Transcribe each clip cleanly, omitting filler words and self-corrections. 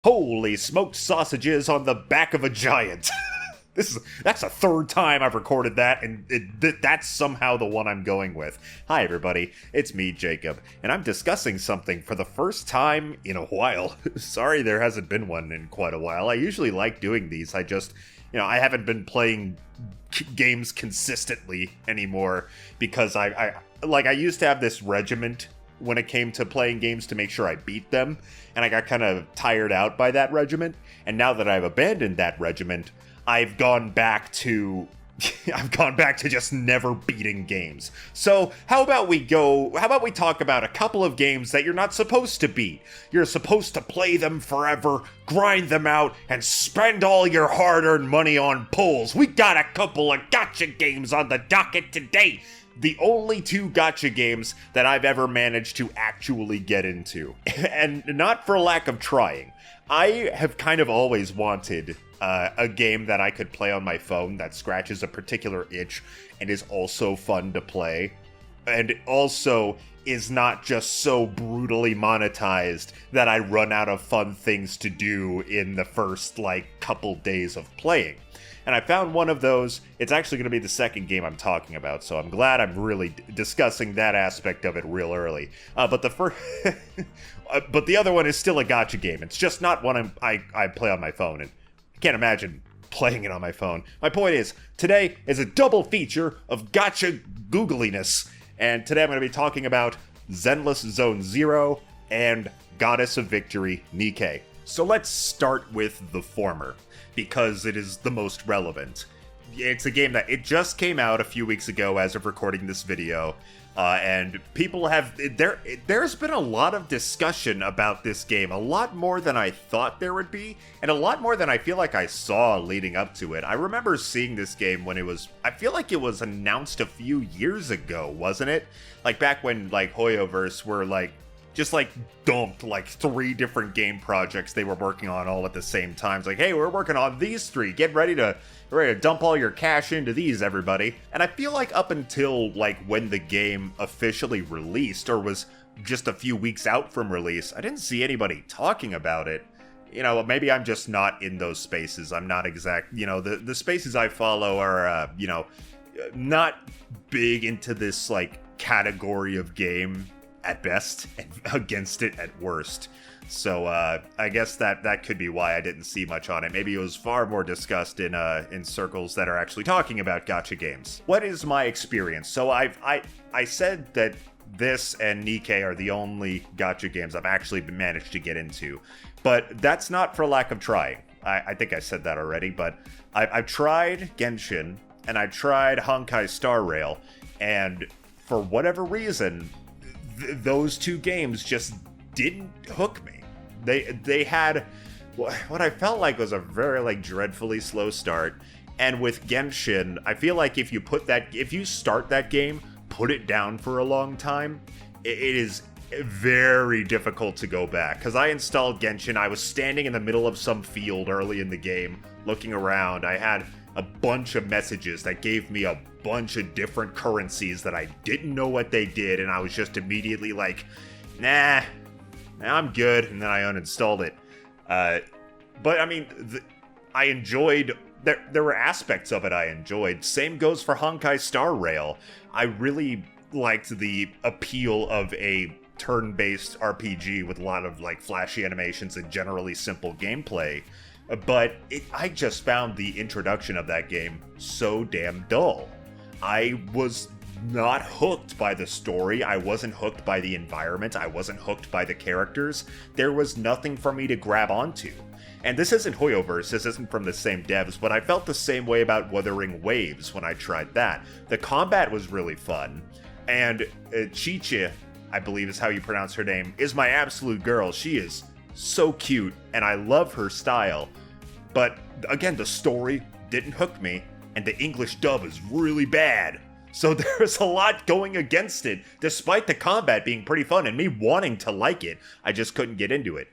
Holy smoked sausages on the back of a giant. That's the third time I've recorded that, and that's somehow the one I'm going with. Hi everybody, it's me, Jacob, and I'm discussing something for the first time in a while. Sorry there hasn't been one in quite a while. I usually like doing these, I haven't been playing games consistently anymore because I used to have this regiment when it came to playing games to make sure I beat them, and I got kind of tired out by that regiment, and now that I've abandoned that regiment, I've gone back to just never beating games. So how about we talk about a couple of games that you're not supposed to beat. You're supposed to play them forever, grind them out, and spend all your hard-earned money on pulls. We got a couple of gacha games on the docket today. The only two gacha games that I've ever managed to actually get into. And not for lack of trying. I have kind of always wanted a game that I could play on my phone that scratches a particular itch and is also fun to play. And also is not just so brutally monetized that I run out of fun things to do in the first, couple days of playing. And I found one of those. It's actually going to be the second game I'm talking about, so I'm glad I'm really discussing that aspect of it real early. But the other one is still a gacha game. It's just not one I play on my phone, and I can't imagine playing it on my phone. My point is, today is a double feature of gacha googliness, and today I'm going to be talking about Zenless Zone Zero and Goddess of Victory Nikke. So let's start with the former, because it is the most relevant. It's a game that it just came out a few weeks ago as of recording this video, and people there's been a lot of discussion about this game, a lot more than I thought there would be, and a lot more than I feel like I saw leading up to it. I remember seeing this game when I feel like it was announced a few years ago, wasn't it? Like back when Hoyoverse were just dumped three different game projects they were working on all at the same time. It's like, hey, we're working on these three. Get ready to dump all your cash into these, everybody. And I feel like up until when the game officially released, or was just a few weeks out from release, I didn't see anybody talking about it. Maybe I'm just not in those spaces. I'm not the spaces I follow are, not big into this category of game at best, and against it at worst. So I guess that could be why I didn't see much on it. Maybe it was far more discussed in circles that are actually talking about gacha games. What is my experience? So I said that this and Nikke are the only gacha games I've actually managed to get into, but that's not for lack of trying. I think I said that already, but I've tried Genshin and I tried Honkai Star Rail, and for whatever reason, those two games just didn't hook me. They had what I felt like was a very dreadfully slow start, and with Genshin, I feel like if you start that game, put it down for a long time, it is very difficult to go back. Because I installed Genshin, I was standing in the middle of some field early in the game, looking around. I had a bunch of messages that gave me a bunch of different currencies that I didn't know what they did, and I was just immediately nah, I'm good, and then I uninstalled it. But I mean, I enjoyed, there were aspects of it I enjoyed. Same goes for Honkai Star Rail. I really liked the appeal of a turn-based RPG with a lot of flashy animations and generally simple gameplay. But I just found the introduction of that game so damn dull. I was not hooked by the story, I wasn't hooked by the environment, I wasn't hooked by the characters. There was nothing for me to grab onto. And this isn't Hoyoverse, this isn't from the same devs, but I felt the same way about Wuthering Waves when I tried that. The combat was really fun, and Chiche, I believe is how you pronounce her name, is my absolute girl. She is so cute, and I love her style. But again, the story didn't hook me, and the English dub is really bad. So there's a lot going against it, despite the combat being pretty fun and me wanting to like it. I just couldn't get into it.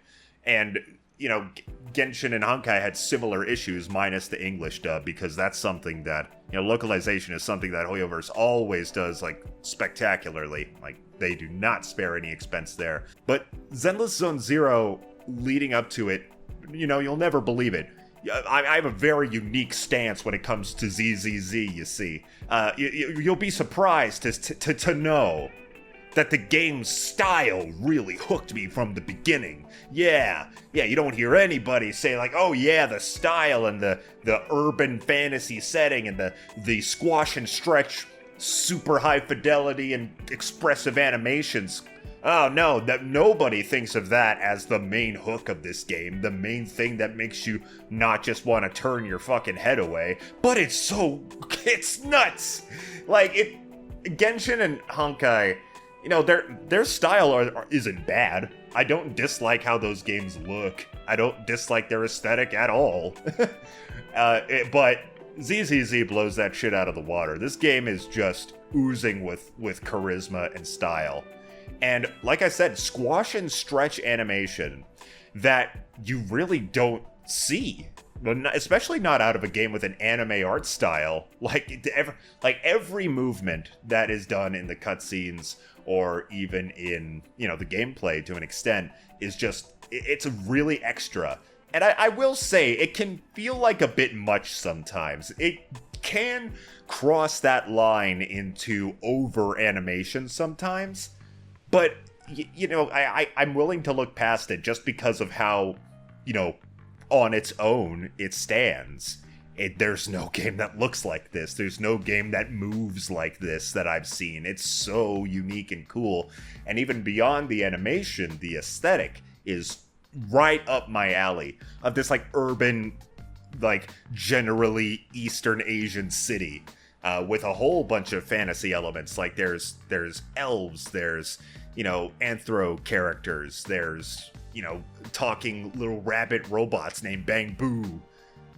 And, Genshin and Honkai had similar issues minus the English dub, because that's something that, localization is something that Hoyoverse always does, spectacularly. They do not spare any expense there. But Zenless Zone Zero, leading up to it, you'll never believe it. I have a very unique stance when it comes to ZZZ, you see. You'll be surprised to know that the game's style really hooked me from the beginning. Yeah, you don't hear anybody say like, oh yeah, the style and the urban fantasy setting and the squash and stretch super high fidelity and expressive animations. Oh no, that nobody thinks of that as the main hook of this game, the main thing that makes you not just want to turn your fucking head away, but it's nuts! Like, Genshin and Honkai, their style isn't bad. I don't dislike how those games look. I don't dislike their aesthetic at all. But ZZZ blows that shit out of the water. This game is just oozing with charisma and style. And like I said, squash and stretch animation that you really don't see, especially not out of a game with an anime art style. Like every movement that is done in the cutscenes or even in, the gameplay to an extent is just, it's really extra. And I will say, it can feel like a bit much sometimes. It can cross that line into over animation sometimes. But, I'm willing to look past it just because of how, on its own it stands. There's no game that looks like this. There's no game that moves like this that I've seen. It's so unique and cool. And even beyond the animation, the aesthetic is right up my alley of this, urban, generally Eastern Asian city. With a whole bunch of fantasy elements, like there's elves, there's, anthro characters, there's, talking little rabbit robots named Bang Boo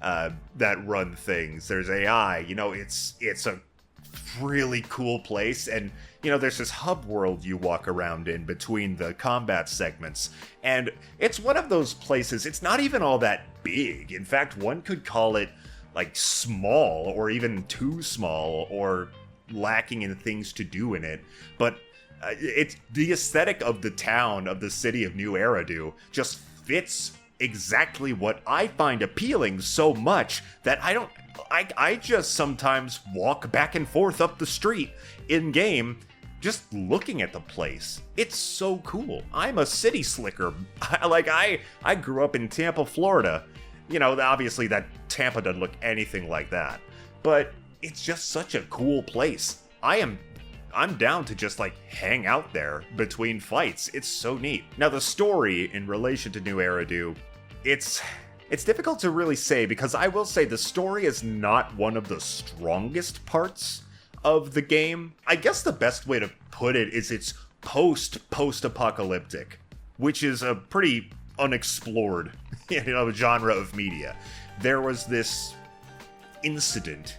that run things, there's AI, it's a really cool place, and, there's this hub world you walk around in between the combat segments, and it's one of those places, it's not even all that big. In fact, one could call it small, or even too small, or lacking in things to do in it. But it's the aesthetic of the town, of the city of New Eridu, just fits exactly what I find appealing so much that I just sometimes walk back and forth up the street in game just looking at the place. It's so cool. I'm a city slicker. I grew up in Tampa, Florida. Obviously that Tampa doesn't look anything like that, but it's just such a cool place. I'm down to just hang out there between fights. It's so neat. Now the story in relation to New Eridu, it's difficult to really say, because I will say the story is not one of the strongest parts of the game. I guess the best way to put it is it's post-apocalyptic, which is a pretty unexplored genre of media. There was this incident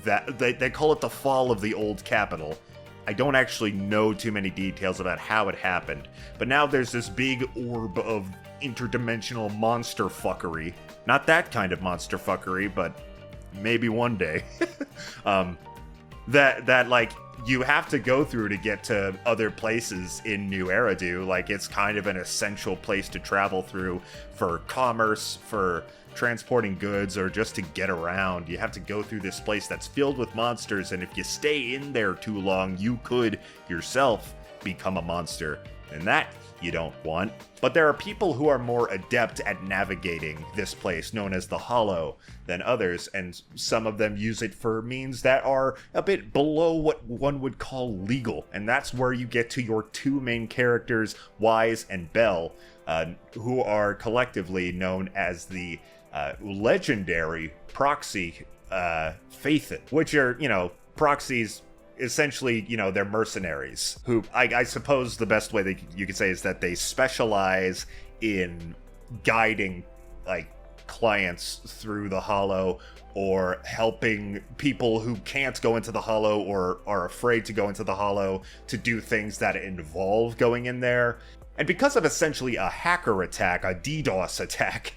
that they call it the fall of the old capital. I don't actually know too many details about how it happened, but now there's this big orb of interdimensional monster fuckery. Not that kind of monster fuckery, but maybe one day. that you have to go through to get to other places in New Eridu. It's kind of an essential place to travel through for commerce, for transporting goods, or just to get around. You have to go through this place that's filled with monsters, and if you stay in there too long, you could yourself become a monster. And that you don't want. But there are people who are more adept at navigating this place, known as the Hollow, than others, and some of them use it for means that are a bit below what one would call legal. And that's where you get to your two main characters, Wise and Bell, who are collectively known as the legendary proxy Faithin, which are, proxies. Essentially, they're mercenaries who, I suppose the best way that you could say is that they specialize in guiding, clients through the Hollow, or helping people who can't go into the Hollow or are afraid to go into the Hollow to do things that involve going in there. And because of essentially a hacker attack, a DDoS attack,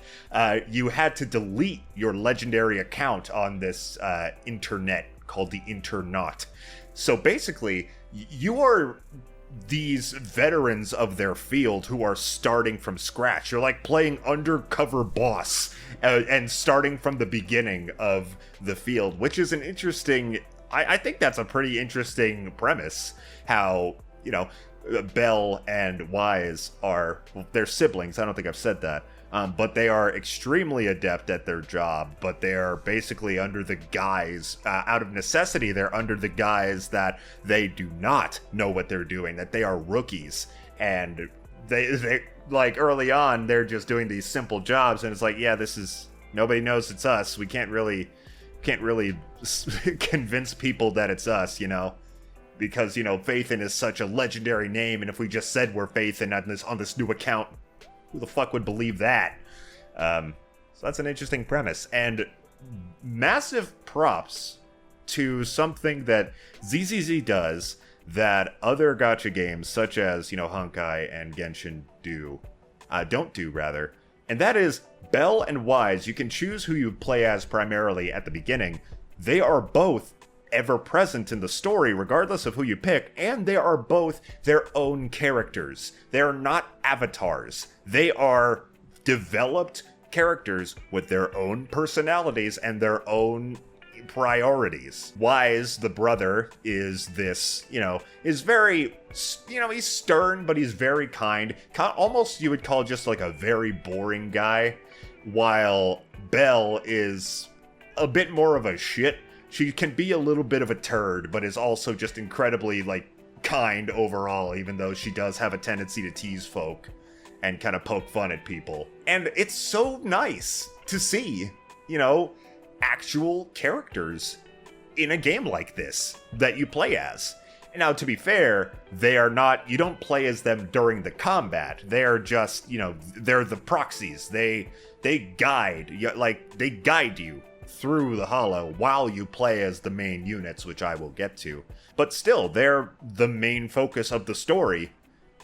you had to delete your legendary account on this internet called the Internaut. So basically, you are these veterans of their field who are starting from scratch. You're like playing undercover boss and starting from the beginning of the field, which is an interesting... I think that's a pretty interesting premise, how, you know, Belle and Wise are... Well, they're siblings, I don't think I've said that. But they are extremely adept at their job, but they are basically under the guise, out of necessity, they're under the guise that they do not know what they're doing, that they are rookies. And they like, early on, they're just doing these simple jobs, and it's like, yeah, this is... Nobody knows it's us. We can't really convince people that it's us, you know? Because, you know, Phaethon is such a legendary name, and if we just said we're Phaethon on this new account, who the fuck would believe that? So that's an interesting premise. And massive props to something that ZZZ does that other gacha games, such as, you know, Honkai and Genshin don't do, rather. And that is, Belle and Wise, you can choose who you play as primarily at the beginning. They are both ever present in the story, regardless of who you pick, and they are both their own characters. They are not avatars. They are developed characters with their own personalities and their own priorities. Wise, the brother, is this, you know, is very, you know, he's stern, but he's very kind. Almost you would call just like a very boring guy, while Belle is a bit more of a shit. She can be a little bit of a turd, but is also just incredibly, like, kind overall, even though she does have a tendency to tease folk and kind of poke fun at people. And it's so nice to see, you know, actual characters in a game like this that you play as. Now, to be fair, they are not, you don't play as them during the combat. They're just, you know, they're the proxies. They guide you through the hollow while you play as the main units, which I will get to. But still, they're the main focus of the story.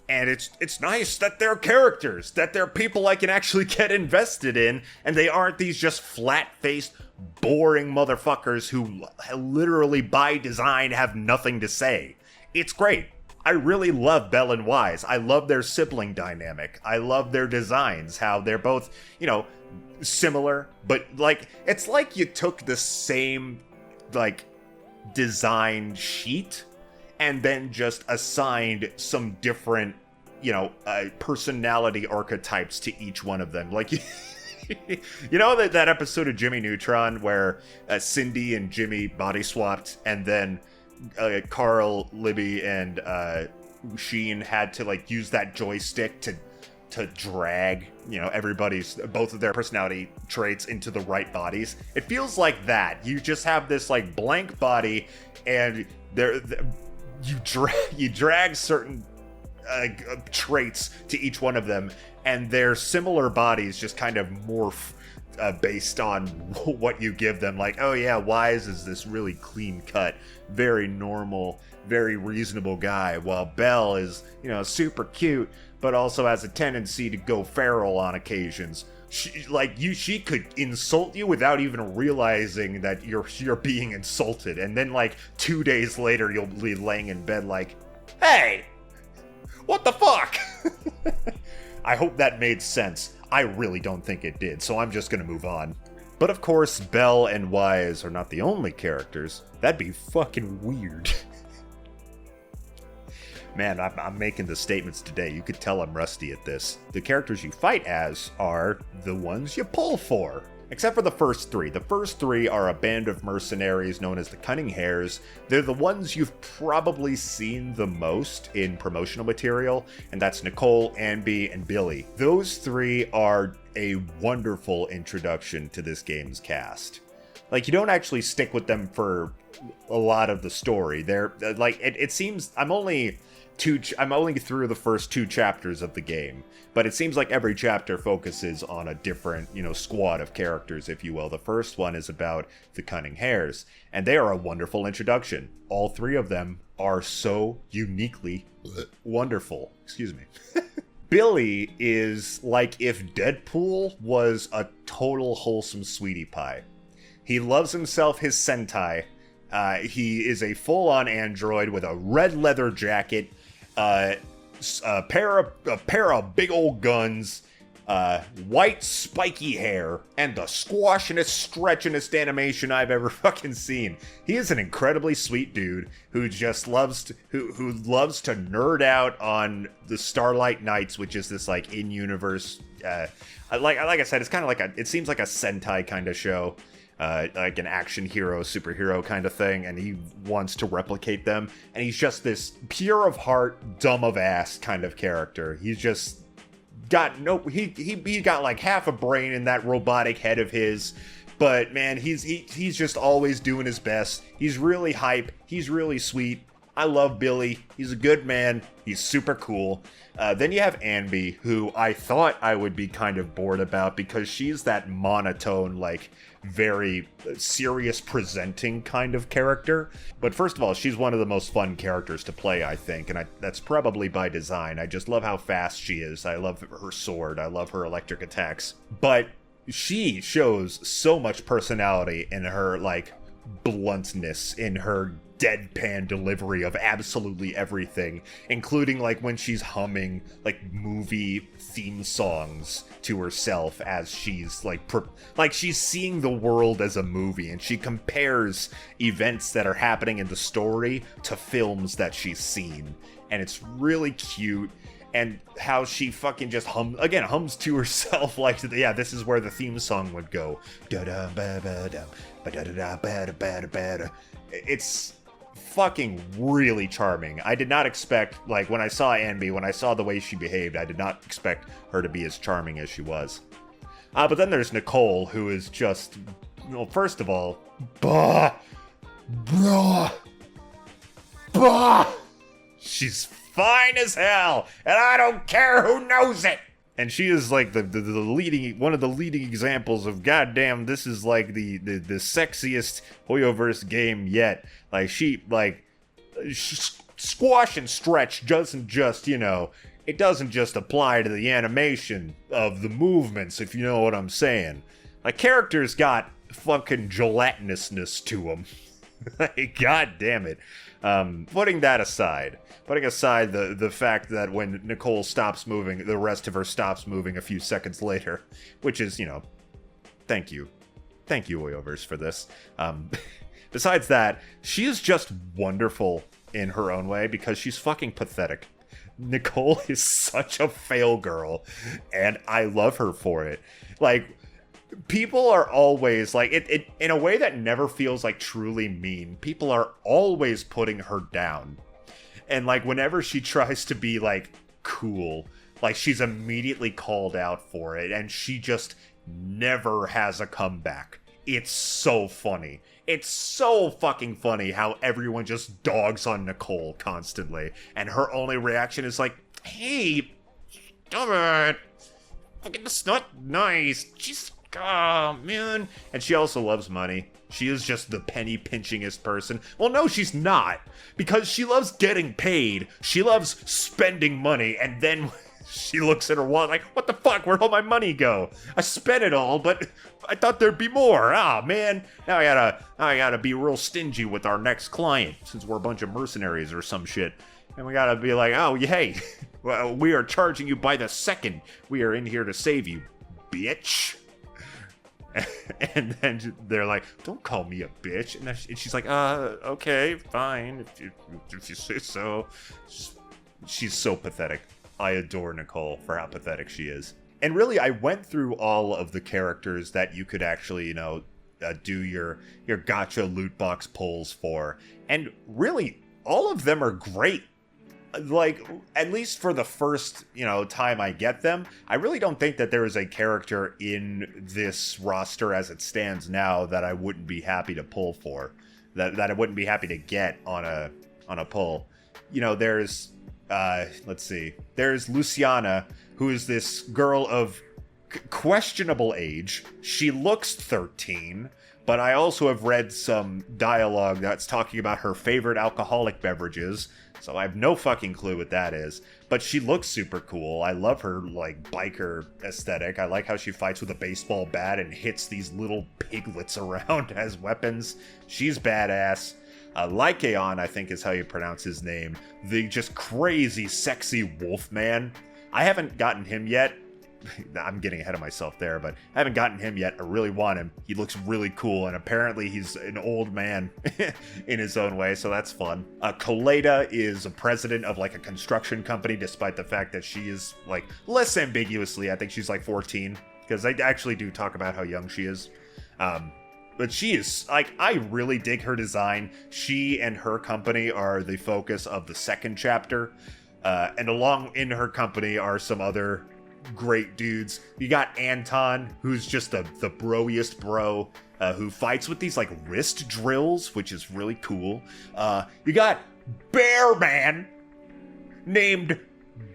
And it's nice that they're characters, that they're people I can actually get invested in, and they aren't these just flat-faced, boring motherfuckers who literally by design have nothing to say. It's great. I really love Belle and Wise. I love their sibling dynamic. I love their designs, how they're both, you know, similar, but like, it's like you took the same, like, design sheet and then just assigned some different, you know, personality archetypes to each one of them. Like, you know that episode of Jimmy Neutron where Cindy and Jimmy body swapped, and then Carl, Libby, and Sheen had to, like, use that joystick to drag, you know, both of their personality traits into the right bodies. It feels like that. You just have this, like, blank body, and you drag certain traits to each one of them, and their similar bodies just kind of morph based on what you give them. Like, oh yeah, Wise is this really clean-cut, very normal, very reasonable guy, while Belle is, you know, super cute, but also has a tendency to go feral on occasions. She could insult you without even realizing that you're being insulted, and then, like, 2 days later, you'll be laying in bed like, hey, what the fuck? I hope that made sense. I really don't think it did, so I'm just gonna move on. But of course, Belle and Wise are not the only characters. That'd be fucking weird. Man, I'm making the statements today. You could tell I'm rusty at this. The characters you fight as are the ones you pull for. Except for the first three. The first three are a band of mercenaries known as the Cunning Hares. They're the ones you've probably seen the most in promotional material, and that's Nicole, Anby, and Billy. Those three are a wonderful introduction to this game's cast. Like, you don't actually stick with them for a lot of the story. They're, like, it seems, I'm only through the first 2 chapters of the game, but it seems like every chapter focuses on a different, you know, squad of characters, if you will. The first one is about the Cunning Hares, and they are a wonderful introduction. All 3 of them are so uniquely wonderful. Excuse me. Billy is like if Deadpool was a total wholesome sweetie pie. He loves himself his Sentai. He is a full-on android with a red leather jacket, A pair of big old guns, white spiky hair, and the squashingest, stretchingest animation I've ever fucking seen. He is an incredibly sweet dude who just loves to, who loves to nerd out on the Starlight Knights, which is this like in-universe. Like I said, it's kind of like it seems like a Sentai kind of show. Like an action hero, superhero kind of thing, and he wants to replicate them. And he's just this pure of heart, dumb of ass kind of character. He's just got he got like half a brain in that robotic head of his. But man, he's just always doing his best. He's really hype. He's really sweet. I love Billy. He's a good man. He's super cool. Then you have Anby, who I thought I would be kind of bored about because she's that monotone, like, very serious presenting kind of character. But first of all, she's one of the most fun characters to play, I think, and that's probably by design. I just love how fast she is. I love her sword. I love her electric attacks. But she shows so much personality in her, like, bluntness, in her deadpan delivery of absolutely everything, including like when she's humming like movie theme songs to herself as she's like she's seeing the world as a movie, and she compares events that are happening in the story to films that she's seen, and it's really cute. And how she fucking just hums to herself like, yeah, this is where the theme song would go. It's fucking really charming. I did not expect, like, when I saw Anby, when I saw the way she behaved, I did not expect her to be as charming as she was. But then there's Nicole, who is just, well, first of all, she's fine as hell, and I don't care who knows it. And she is like the leading, one of the leading examples of, goddamn, this is like the sexiest Hoyoverse game yet. Like squash and stretch doesn't just, it doesn't just apply to the animation of the movements, if you know what I'm saying. Like, characters got fucking gelatinousness to them. Like, god damn it. Putting aside the fact that when Nicole stops moving, the rest of her stops moving a few seconds later, which is, thank you, Hoyoverse, for this. Besides that, she is just wonderful in her own way because she's fucking pathetic. Nicole is such a fail girl, and I love her for it. Like, people are always, like, it in a way that never feels, like, truly mean. People are always putting her down. And, like, whenever she tries to be, like, cool, like, she's immediately called out for it, and she just never has a comeback. It's so funny. It's so fucking funny how everyone just dogs on Nicole constantly, and her only reaction is like, hey, stop it. Fucking, that's not nice. She's, oh, man. And she also loves money. She is just the penny pinchingest person. Well, no, she's not. Because she loves getting paid. She loves spending money. And then she looks at her wallet like, what the fuck? Where'd all my money go? I spent it all, but I thought there'd be more. Ah, man. Now I gotta be real stingy with our next client, since we're a bunch of mercenaries or some shit. And we gotta be like, oh, hey, well, we are charging you by the second. We are in here to save you, bitch. And then they're like, don't call me a bitch. And she's like, okay, fine, if you say so. She's so pathetic. I adore Nicole for how pathetic she is. And really, I went through all of the characters that you could actually, do your gacha loot box polls for. And really, all of them are great. Like, at least for the first, time I get them, I really don't think that there is a character in this roster as it stands now that I wouldn't be happy to pull for. That I wouldn't be happy to get on a pull. There's, let's see. There's Luciana, who is this girl of questionable age. She looks 13, but I also have read some dialogue that's talking about her favorite alcoholic beverages, so I have no fucking clue what that is. But she looks super cool. I love her, like, biker aesthetic. I like how she fights with a baseball bat and hits these little piglets around as weapons. She's badass. Lycaon, I think is how you pronounce his name. The just crazy, sexy wolf man. I haven't gotten him yet. I'm getting ahead of myself there, but I haven't gotten him yet. I really want him. He looks really cool, and apparently he's an old man in his own way, so that's fun. Coleda is a president of like a construction company, despite the fact that she is like less ambiguously, I think she's like 14, because they actually do talk about how young she is. But she is, like, I really dig her design. She and her company are the focus of the second chapter, and along in her company are some other great dudes. You got Anton, who's just the broiest bro, who fights with these like wrist drills, which is really cool. You got Bear Man, named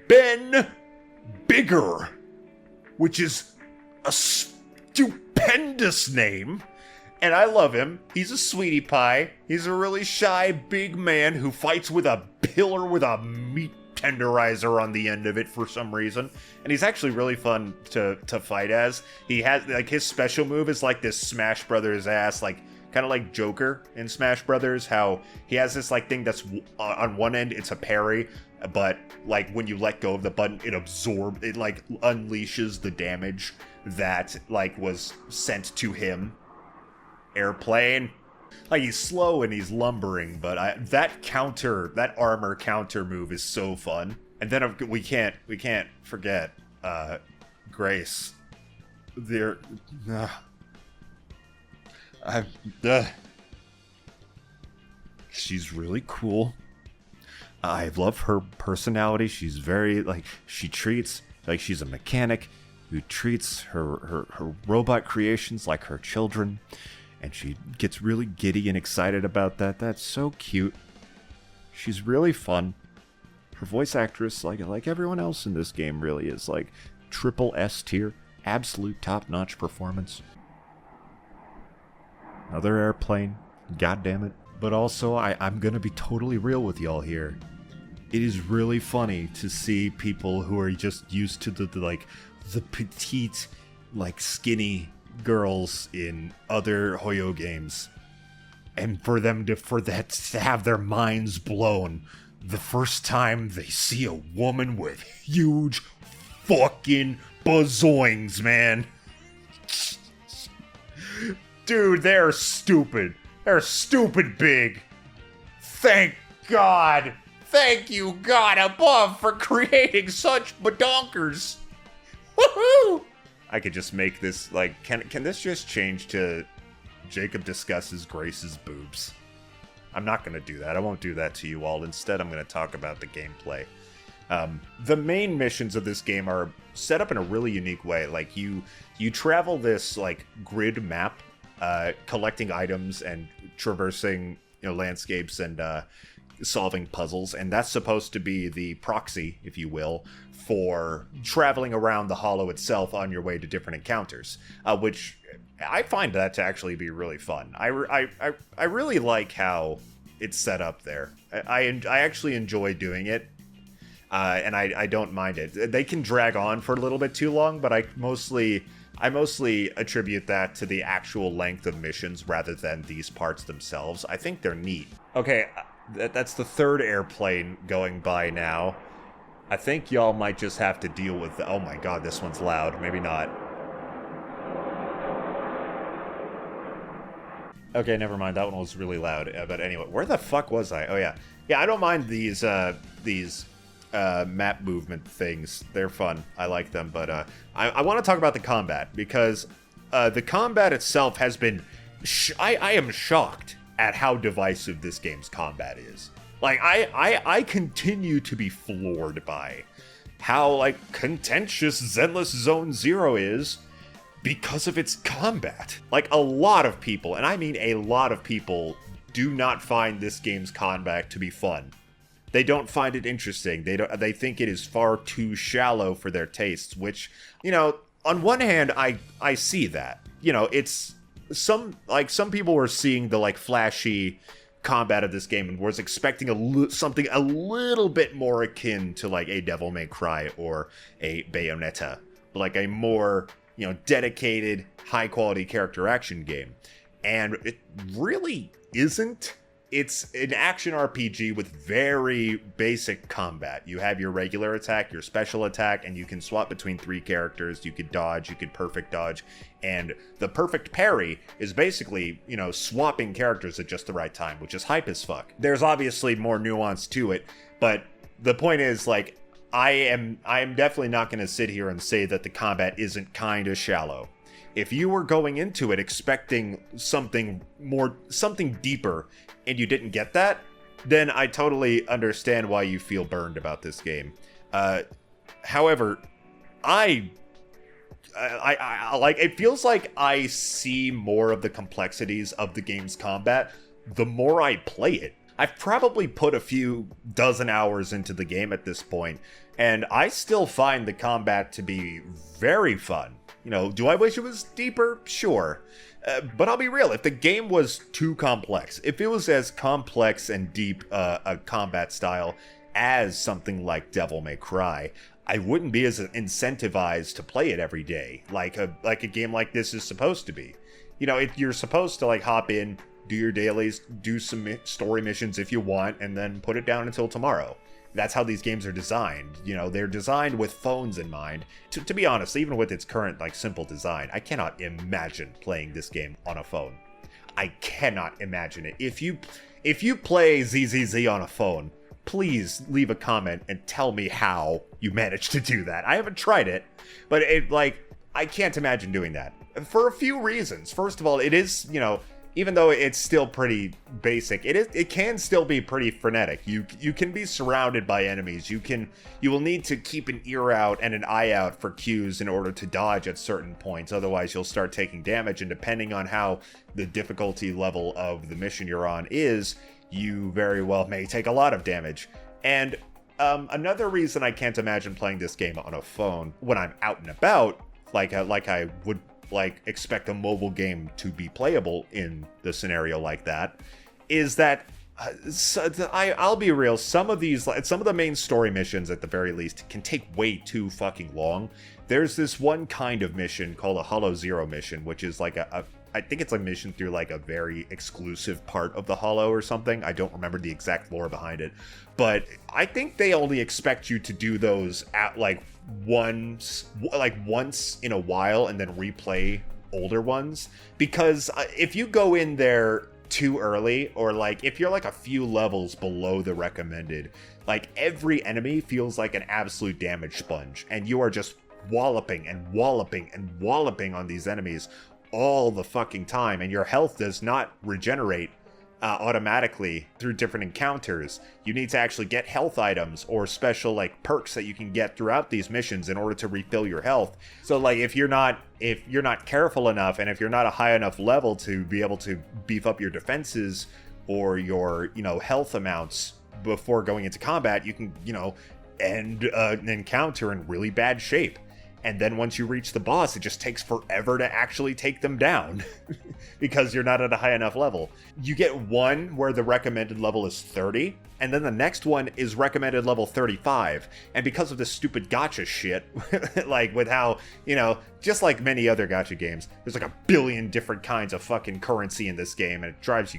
Ben Bigger, which is a stupendous name. And I love him. He's a sweetie pie. He's a really shy big man who fights with a pillar with a meat tenderizer on the end of it for some reason, and he's actually really fun to fight as. He has like his special move is like this Smash Brothers ass, like kind of like Joker in Smash Brothers, how he has this like thing that's on one end it's a parry, but like when you let go of the button it like unleashes the damage that like was sent to him. Airplane. Like, he's slow and he's lumbering, but that armor counter move is so fun. And then we can't forget Grace. She's really cool. I love her personality. She's very she treats like she's a mechanic who treats her robot creations like her children. And she gets really giddy and excited about that. That's so cute. She's really fun. Her voice actress, like everyone else in this game, really is like triple S tier, absolute top-notch performance. Another airplane, god damn it. But also, I'm gonna be totally real with y'all here. It is really funny to see people who are just used to the petite, skinny girls in other Hoyo games, and for that to have their minds blown the first time they see a woman with huge fucking bazoings, man. Dude, they're stupid. They're stupid big. Thank God. Thank you, God above, for creating such badonkers. Woohoo! I could just make this, can this just change to Jacob discusses Grace's boobs? I'm not going to do that. I won't do that to you all. Instead, I'm going to talk about the gameplay. The main missions of this game are set up in a really unique way. Like, you travel this, grid map, collecting items and traversing, landscapes and solving puzzles. And that's supposed to be the proxy, if you will, for traveling around the hollow itself on your way to different encounters, which I find that to actually be really fun. I really like how it's set up there. I actually enjoy doing it, and I don't mind it. They can drag on for a little bit too long, but I mostly attribute that to the actual length of missions rather than these parts themselves. I think they're neat. Okay, that's the third airplane going by now. I think y'all might just have to deal with oh my god, this one's loud. Maybe not. Okay, never mind. That one was really loud. But anyway, where the fuck was I? Oh yeah. Yeah, I don't mind these map movement things. They're fun. I like them. But I want to talk about the combat, because the combat itself has been... I am shocked at how divisive this game's combat is. I continue to be floored by how, contentious Zenless Zone Zero is because of its combat. A lot of people, and I mean a lot of people, do not find this game's combat to be fun. They don't find it interesting. They think it is far too shallow for their tastes, which, on one hand, I see that. It's some people were seeing the, flashy combat of this game and was expecting something a little bit more akin to a Devil May Cry or a Bayonetta, a more dedicated, high quality character action game, and it really isn't. it's an action RPG with very basic combat. You have your regular attack, your special attack, and you can swap between 3 characters. You could dodge, you could perfect dodge, and the perfect parry is basically, swapping characters at just the right time, which is hype as fuck. There's obviously more nuance to it, but the point is, like, I am definitely not going to sit here and say that the combat isn't kind of shallow. If you were going into it expecting something deeper, and you didn't get that, then I totally understand why you feel burned about this game. However, I like, it feels like I see more of the complexities of the game's combat the more I play it. I've probably put a few dozen hours into the game at this point, and I still find the combat to be very fun. Do I wish it was deeper? Sure. But I'll be real, if the game was too complex, if it was as complex and deep a combat style as something like Devil May Cry, I wouldn't be as incentivized to play it every day, like a game like this is supposed to be. You're supposed to, like, hop in, do your dailies, do some story missions if you want, and then put it down until tomorrow. That's how these games are designed. They're designed with phones in mind. To be honest, even with its current, like, simple design, I cannot imagine playing this game on a phone. I cannot imagine it. If you play ZZZ on a phone, please leave a comment and tell me how you managed to do that. I haven't tried it, but I can't imagine doing that. For a few reasons. First of all, it is, even though it's still pretty basic, it can still be pretty frenetic. You can be surrounded by enemies. You will need to keep an ear out and an eye out for cues in order to dodge at certain points. Otherwise, you'll start taking damage, and depending on how the difficulty level of the mission you're on is, you very well may take a lot of damage. And another reason I can't imagine playing this game on a phone when I'm out and about, like I would expect a mobile game to be playable in the scenario like that, is that I'll be real, some of the main story missions at the very least can take way too fucking long. There's this one kind of mission called a Hollow Zero mission, which is like I think it's a mission through, like, a very exclusive part of the Hollow or something. I don't remember the exact lore behind it, but I think they only expect you to do those at once in a while and then replay older ones, because if you go in there too early, or if you're a few levels below the recommended, every enemy feels like an absolute damage sponge, and you are just walloping and walloping and walloping on these enemies all the fucking time, and your health does not regenerate automatically through different encounters. You need to actually get health items or special perks that you can get throughout these missions in order to refill your health. So if you're not careful enough, and if you're not a high enough level to be able to beef up your defenses or your health amounts before going into combat, you can end an encounter in really bad shape. And then once you reach the boss, it just takes forever to actually take them down because you're not at a high enough level. You get one where the recommended level is 30, and then the next one is recommended level 35. And because of this stupid gacha shit, with how, just like many other gacha games, there's a billion different kinds of fucking currency in this game, and it drives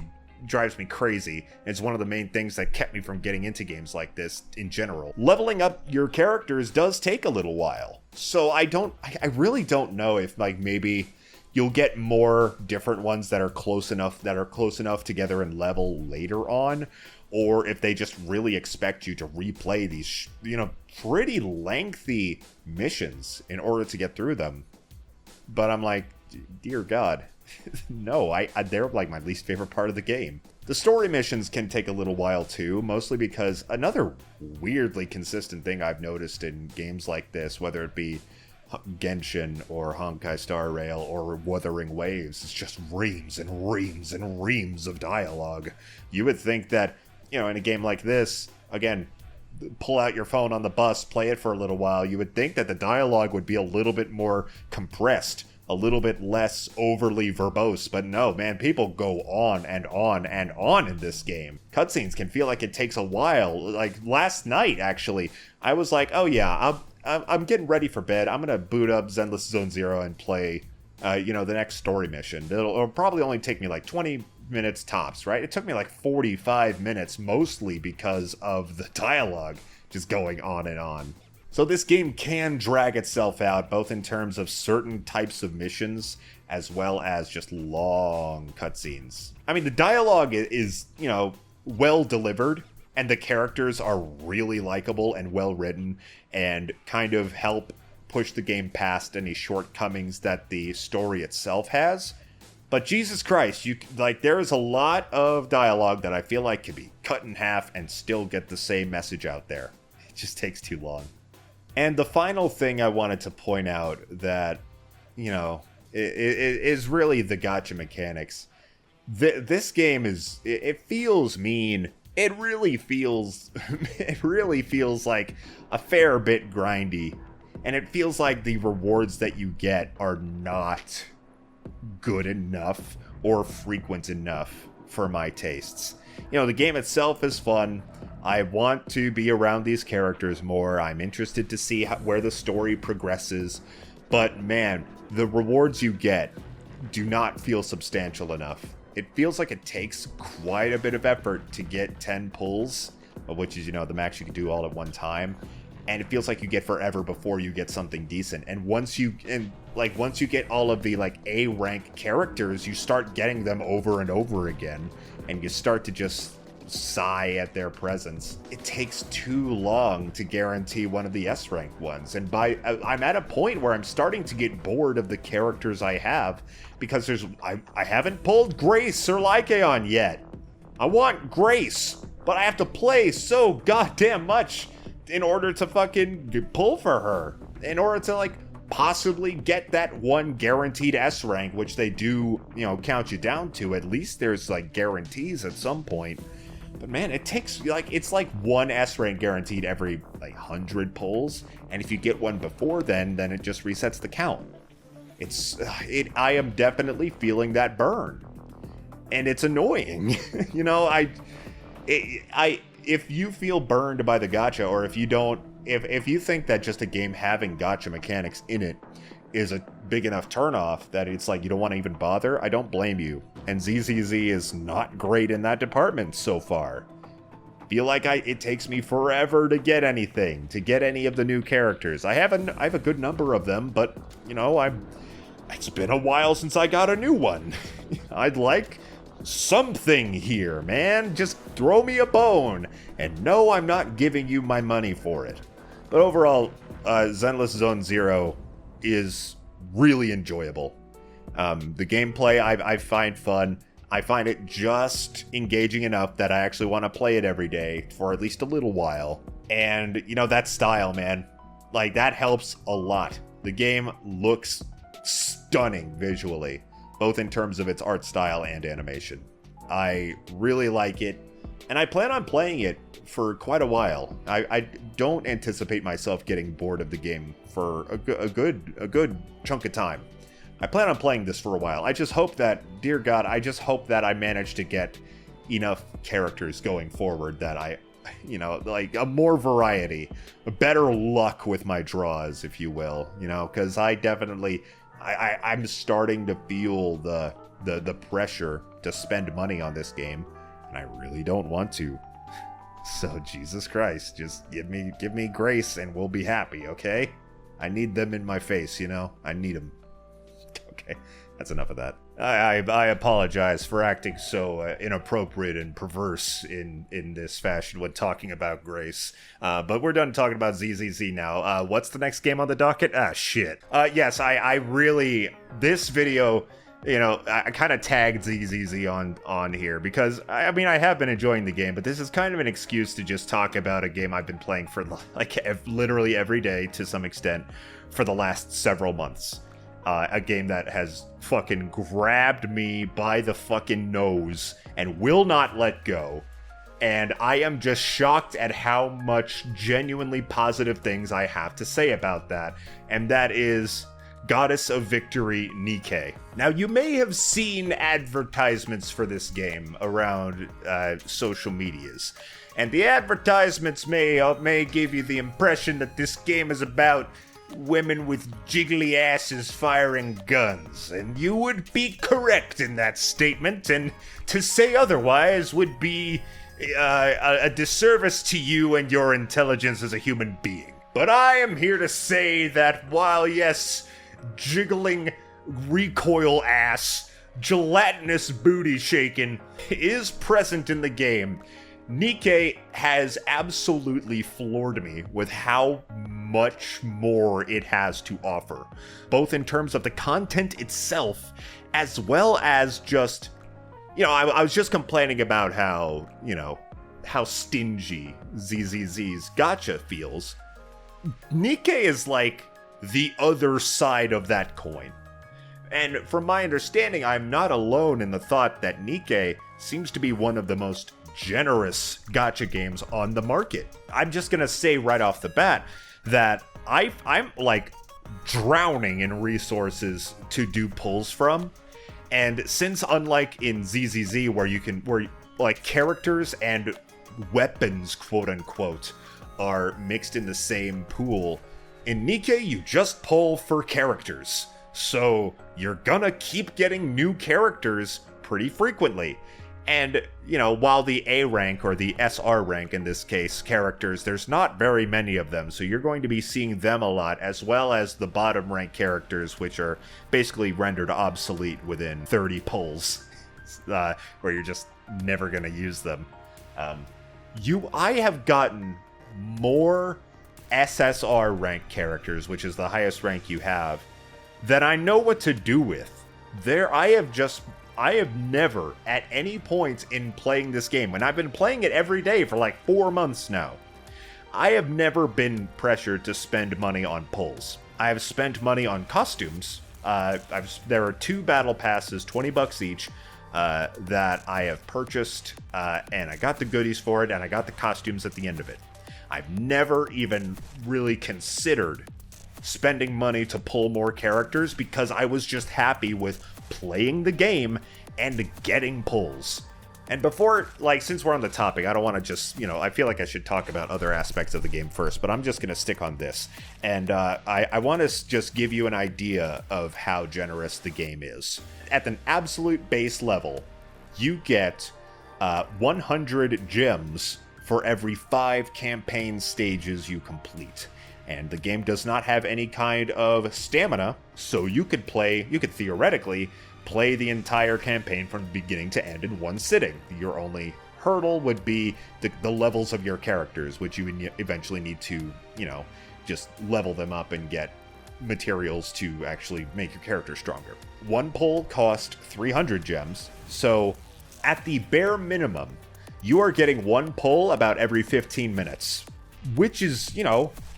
me crazy. It's one of the main things that kept me from getting into games like this in general. Leveling up your characters does take a little while. So I really don't know if maybe you'll get more different ones that are close enough together in level later on, or if they just really expect you to replay these pretty lengthy missions in order to get through them. But I'm like, dear God, no, they're my least favorite part of the game. The story missions can take a little while too, mostly because another weirdly consistent thing I've noticed in games like this, whether it be Genshin or Honkai Star Rail or Wuthering Waves, is just reams and reams and reams of dialogue. You would think that, in a game like this, again, pull out your phone on the bus, play it for a little while, you would think that the dialogue would be a little bit more compressed, a little bit less overly verbose, but no, man, people go on and on and on in this game. Cutscenes can feel like it takes a while. Last night, actually, I was like, oh yeah, I'm getting ready for bed. I'm gonna boot up Zenless Zone Zero and play, the next story mission. It'll probably only take me 20 minutes tops, right? It took me like 45 minutes, mostly because of the dialogue just going on and on. So this game can drag itself out, both in terms of certain types of missions, as well as just long cutscenes. I mean, the dialogue is, you know, well delivered, and the characters are really likable and well written, and kind of help push the game past any shortcomings that the story itself has. But Jesus Christ, there is a lot of dialogue that I feel like could be cut in half and still get the same message out there. It just takes too long. And the final thing I wanted to point out that, you know, is really the gacha mechanics. This game it feels mean. It really feels like a fair bit grindy. And it feels like the rewards that you get are not good enough or frequent enough for my tastes. You know, the game itself is fun. I want to be around these characters more. I'm interested to see where the story progresses. But man, the rewards you get do not feel substantial enough. It feels like it takes quite a bit of effort to get 10 pulls, which is, you know, the max you can do all at one time. And it feels like you get forever before you get something decent. And once you get all of the like A rank characters, you start getting them over and over again, and you start to just sigh at their presence. It takes too long to guarantee one of the S rank ones, and I'm at a point where I'm starting to get bored of the characters I have, because I haven't pulled Grace or Lycaon yet. I want Grace, but I have to play so goddamn much in order to fucking pull for her, in order to like possibly get that one guaranteed S rank, which they do, you know, count you down to. At least there's like guarantees at some point. But man, it takes it's like one S rank guaranteed every like 100 pulls, and if you get one before then it just resets the count. I am definitely feeling that burn, and it's annoying. You know, if you feel burned by the gacha, or if you think that just a game having gacha mechanics in it is a big enough turnoff that it's like you don't want to even bother, I don't blame you. And ZZZ is not great in that department so far. Feel like it takes me forever to get anything, to get any of the new characters. I have a good number of them, but you know, it's been a while since I got a new one. I'd like something here, man. Just throw me a bone. And no, I'm not giving you my money for it. But overall, Zenless Zone Zero is really enjoyable. The gameplay I find fun. I find it just engaging enough that I actually want to play it every day for at least a little while. And, you know, that style, man, like, that helps a lot. The game looks stunning visually, both in terms of its art style and animation. I really like it, and I plan on playing it for quite a while. I don't anticipate myself getting bored of the game for a good chunk of time. I plan on playing this for a while. I just hope that, dear God, I just hope that I manage to get enough characters going forward that you know, like a more variety, a better luck with my draws, if you will, you know, because I'm starting to feel the pressure to spend money on this game, and I really don't want to. So Jesus Christ, just give me Grace and we'll be happy, okay? I need them in my face, you know? I need them. Okay, that's enough of that. I apologize for acting so inappropriate and perverse in this fashion when talking about Grace. But we're done talking about ZZZ now. What's the next game on the docket? Shit. Yes, I really... This video, you know, I kind of tagged ZZZ on here because, I mean, I have been enjoying the game, but this is kind of an excuse to just talk about a game I've been playing for, like, literally every day to some extent for the last several months. A game that has fucking grabbed me by the fucking nose and will not let go. And I am just shocked at how much genuinely positive things I have to say about that. And that is Goddess of Victory Nikke. Now, you may have seen advertisements for this game around social medias. And the advertisements may give you the impression that this game is about women with jiggly asses firing guns, and you would be correct in that statement, and to say otherwise would be a disservice to you and your intelligence as a human being. But I am here to say that while, yes, jiggling recoil ass, gelatinous booty shaking is present in the game, Nikke has absolutely floored me with how much more it has to offer, both in terms of the content itself, as well as just, I was just complaining about how stingy ZZZ's gacha feels. Nikke is like the other side of that coin. And from my understanding, I'm not alone in the thought that Nikke seems to be one of the most generous gacha games on the market. I'm just gonna say right off the bat that I'm like drowning in resources to do pulls from, and since unlike in ZZZ where like characters and weapons, quote unquote, are mixed in the same pool, in Nikke you just pull for characters, so you're gonna keep getting new characters pretty frequently. And, while the A rank, or the SR rank in this case, characters, there's not very many of them, so you're going to be seeing them a lot, as well as the bottom rank characters, which are basically rendered obsolete within 30 pulls, where you're just never going to use them. I have gotten more SSR rank characters, which is the highest rank you have, than I know what to do with. I have never, at any point in playing this game, and I've been playing it every day for like 4 months now, I have never been pressured to spend money on pulls. I have spent money on costumes. There are 2 battle passes, $20 each, that I have purchased, and I got the goodies for it, and I got the costumes at the end of it. I've never even really considered spending money to pull more characters because I was just happy with playing the game and getting pulls. And before, since we're on the topic, I don't want to just, I feel like I should talk about other aspects of the game first, but I'm just going to stick on this. And I want to just give you an idea of how generous the game is. At an absolute base level, you get 100 gems for every 5 campaign stages you complete. And the game does not have any kind of stamina, so you could theoretically play the entire campaign from beginning to end in one sitting. Your only hurdle would be the levels of your characters, which you eventually need to, just level them up and get materials to actually make your character stronger. One pull cost 300 gems, so at the bare minimum, you are getting one pull about every 15 minutes, which is,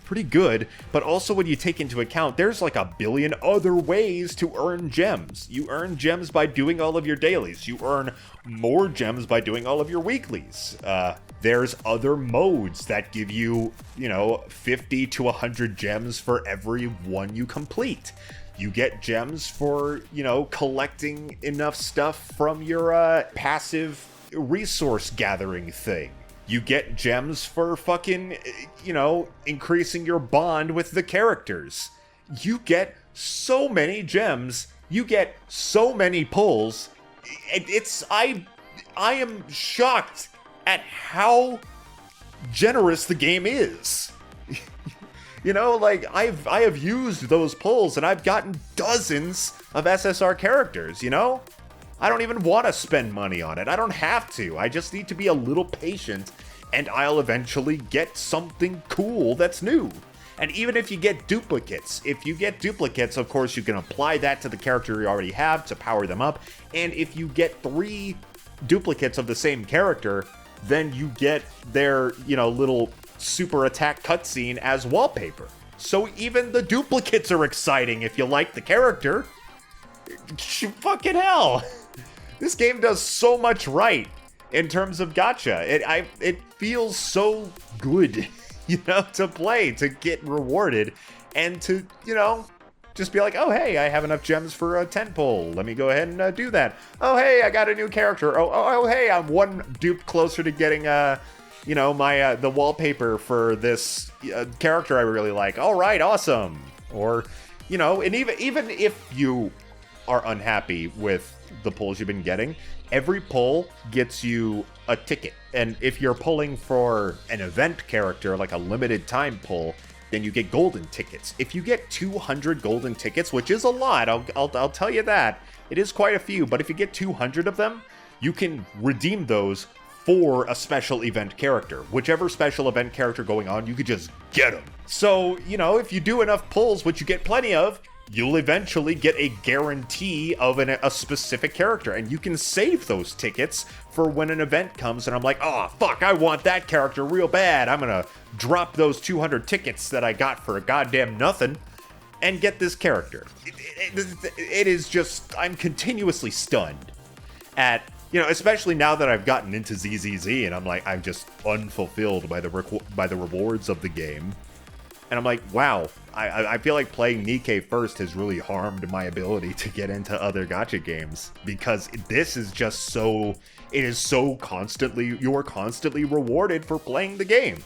pretty good. But also when you take into account, there's like a billion other ways to earn gems. You earn gems by doing all of your dailies. You earn more gems by doing all of your weeklies. There's other modes that give you, 50 to 100 gems for every one you complete. You get gems for, collecting enough stuff from your passive resource gathering thing. You get gems for fucking, increasing your bond with the characters. You get so many gems. You get so many pulls. I am shocked at how generous the game is. I have used those pulls and I've gotten dozens of SSR characters, I don't even want to spend money on it. I don't have to. I just need to be a little patient, and I'll eventually get something cool that's new. And even if you get duplicates, of course, you can apply that to the character you already have to power them up. And if you get 3 duplicates of the same character, then you get their, little super attack cutscene as wallpaper. So even the duplicates are exciting if you like the character. Fucking hell. This game does so much right in terms of gacha. It feels so good, to play, to get rewarded, and to, just be like, oh, hey, I have enough gems for a 10 pull. Let me go ahead and do that. Oh, hey, I got a new character. Oh, hey, I'm one dupe closer to getting, my the wallpaper for this character I really like. All right, awesome. Or, and even if you are unhappy with the pulls you've been getting, every pull gets you a ticket. And if you're pulling for an event character, like a limited time pull, then you get golden tickets. If you get 200 golden tickets, which is a lot, I'll tell you that, it is quite a few, but if you get 200 of them, you can redeem those for a special event character. Whichever special event character going on, you could just get them. So, if you do enough pulls, which you get plenty of, you'll eventually get a guarantee of a specific character, and you can save those tickets for when an event comes, and I'm like, oh, fuck, I want that character real bad. I'm gonna drop those 200 tickets that I got for a goddamn nothing and get this character. It is just, I'm continuously stunned at, especially now that I've gotten into ZZZ, and I'm just unfulfilled by the rewards of the game. And I'm like, wow, I feel like playing Nikke first has really harmed my ability to get into other gacha games, because this is just so, you're constantly rewarded for playing the game.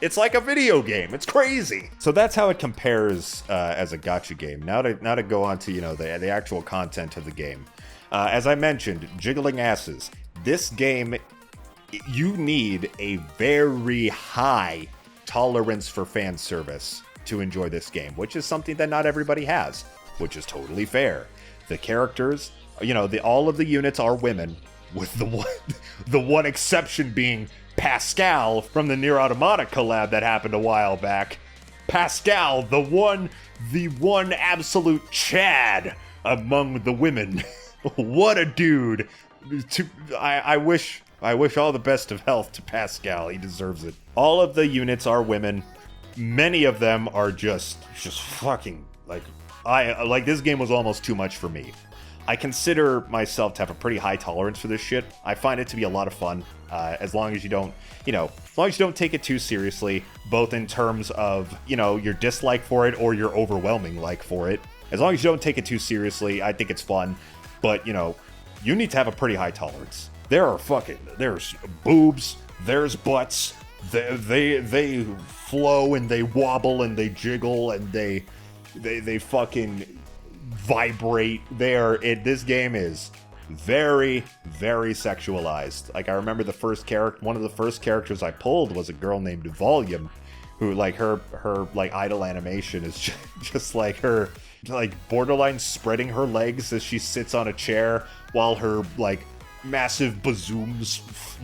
It's like a video game. It's crazy. So that's how it compares as a gacha game. Now to go on to, the actual content of the game. As I mentioned, jiggling asses. This game, you need a very high tolerance for fan service to enjoy this game, which is something that not everybody has, which is totally fair. The characters, all of the units are women, with the one exception being Pascal from the Nier Automata collab that happened a while back. Pascal, the one absolute Chad among the women. What a dude. I wish all the best of health to Pascal. He deserves it. All of the units are women. Many of them are just fucking, this game was almost too much for me. I consider myself to have a pretty high tolerance for this shit. I find it to be a lot of fun, as long as you don't, take it too seriously, both in terms of, your dislike for it or your overwhelming like for it. As long as you don't take it too seriously, I think it's fun. But, you need to have a pretty high tolerance. There's boobs, there's butts, they flow and they wobble and they jiggle and they fucking vibrate. This game is very, very sexualized. Like, I remember one of the first characters I pulled was a girl named Volume, who, her idle animation is just like her, borderline spreading her legs as she sits on a chair while her, massive bazooms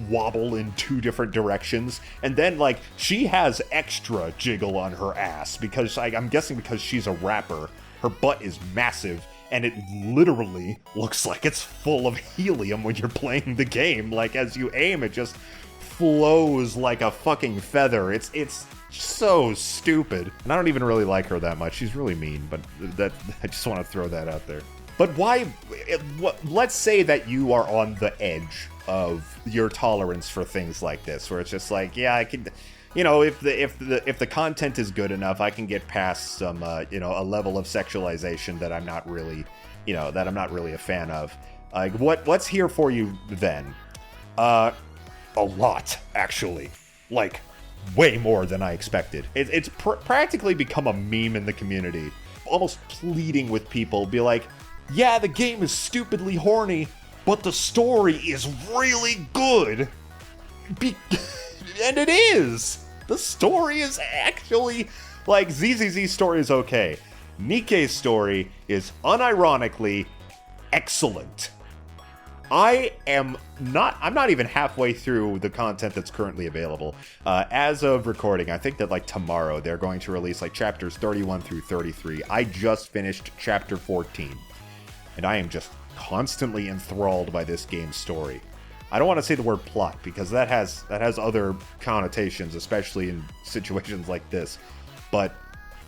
wobble in two different directions. And then, she has extra jiggle on her ass because, I'm guessing because she's a rapper, her butt is massive, and it literally looks like it's full of helium when you're playing the game. As you aim, it just flows like a fucking feather. It's so stupid. And I don't even really like her that much. She's really mean, but I just want to throw that out there. But why? Let's say that you are on the edge of your tolerance for things like this, where it's just yeah, I can, if the content is good enough, I can get past some, a level of sexualization that I'm not really, a fan of. What's here for you then? A lot, actually. Way more than I expected. It's practically become a meme in the community, almost pleading with people, be like, yeah, the game is stupidly horny, but the story is really good. And it is! The story is actually, ZZZ's story is okay. Nikke's story is unironically excellent. I'm not even halfway through the content that's currently available. As of recording, I think that tomorrow they're going to release chapters 31 through 33. I just finished chapter 14. And I am just constantly enthralled by this game's story. I don't want to say the word plot, because that has other connotations, especially in situations like this. But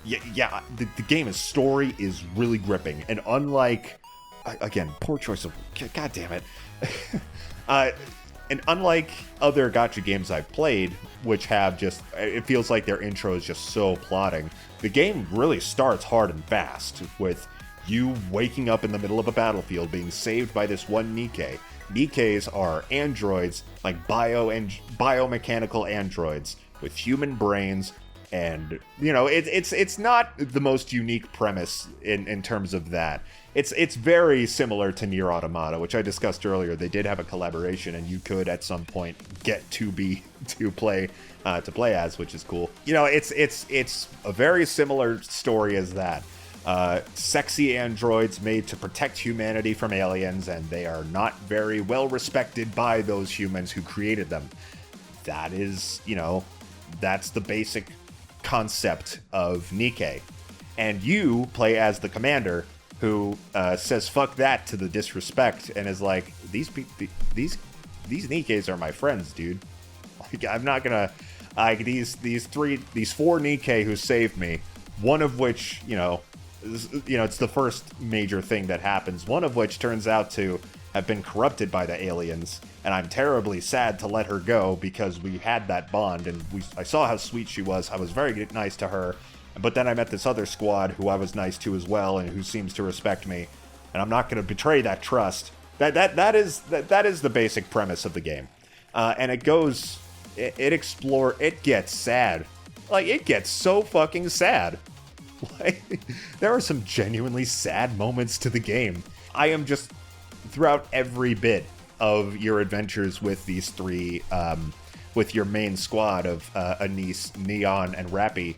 yeah, the game's story is really gripping, and unlike, again, poor choice of, god damn it, and unlike other gacha games I've played, which have it feels like their intro is just so plotting, the game really starts hard and fast with you waking up in the middle of a battlefield being saved by this one Nikke. Nikkes are androids, biomechanical androids with human brains And, you know, it's not the most unique premise in terms of that. It's very similar to Nier Automata, which I discussed earlier. They did have a collaboration, and you could at some point get to play as, which is cool. You know, it's a very similar story as that. Sexy androids made to protect humanity from aliens, and they are not very well respected by those humans who created them. That is, you know, that's the basic concept of Nikke. And you play as the commander who says fuck that to the disrespect and is like, these Nikkes are my friends, dude. Like, I'm not gonna like these four Nikke who saved me, one of which, you know, it's the first major thing that happens, one of which turns out to have been corrupted by the aliens, and I'm terribly sad to let her go because we had that bond, and I saw how sweet she was. I was very nice to her, but then I met this other squad who I was nice to as well, and who seems to respect me, and I'm not going to betray that trust. That is the basic premise of the game, and it gets sad, like it gets so fucking sad. Like, there are some genuinely sad moments to the game. I am just, throughout every bit of your adventures with these three, with your main squad of Anise, Neon, and Rappy,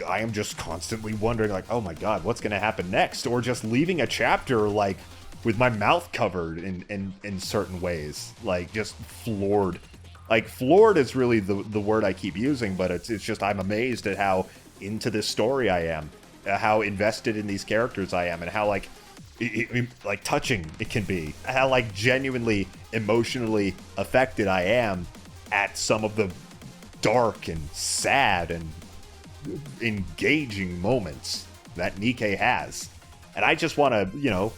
I am just constantly wondering, like, oh my god, what's going to happen next? Or just leaving a chapter, like, with my mouth covered in certain ways. Like, just floored. Like, floored is really the word I keep using, but it's just, I'm amazed at how into this story I am, how invested in these characters I am, and how, like, like touching it can be, how like genuinely emotionally affected I am at some of the dark and sad and engaging moments that Nikke has. And I just want to, you know,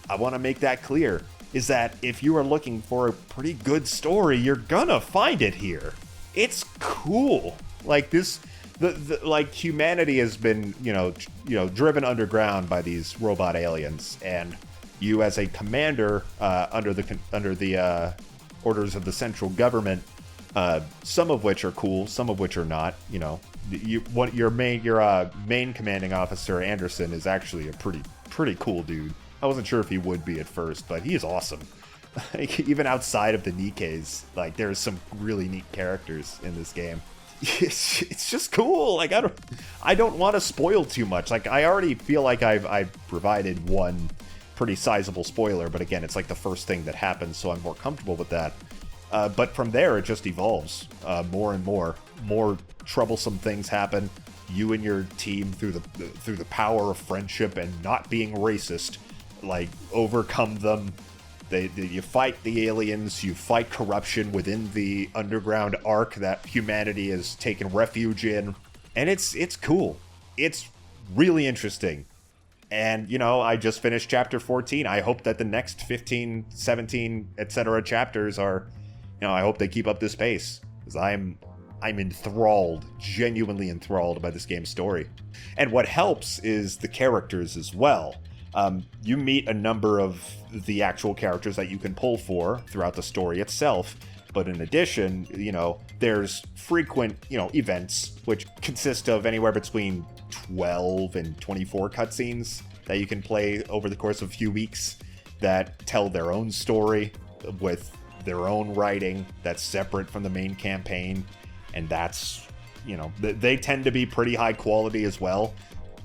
I want to make that clear, is that if you are looking for a pretty good story, you're gonna find it here. It's cool. Like this, like humanity has been, you know, driven underground by these robot aliens, and you as a commander under the orders of the central government, some of which are cool, some of which are not. You know, your main commanding officer Anderson is actually a pretty cool dude. I wasn't sure if he would be at first, but he is awesome. Like, even outside of the Nikkes, like there's some really neat characters in this game. It's just cool. Like, I don't want to spoil too much. Like, I already feel like I've provided one pretty sizable spoiler, but again, it's like the first thing that happens, so I'm more comfortable with that. But from there, it just evolves more and more. More troublesome things happen. You and your team, through the power of friendship and not being racist, like, overcome them. You fight the aliens, you fight corruption within the underground arc that humanity has taken refuge in, and it's cool. It's really interesting. And, you know, I just finished chapter 14. I hope that the next 15, 17, etc. chapters are, you know, I hope they keep up this pace, because I'm enthralled, genuinely enthralled by this game's story. And what helps is the characters as well. You meet a number of the actual characters that you can pull for throughout the story itself, but in addition, you know, there's frequent, you know, events, which consist of anywhere between 12 and 24 cutscenes that you can play over the course of a few weeks that tell their own story with their own writing that's separate from the main campaign, and that's, you know, they tend to be pretty high quality as well.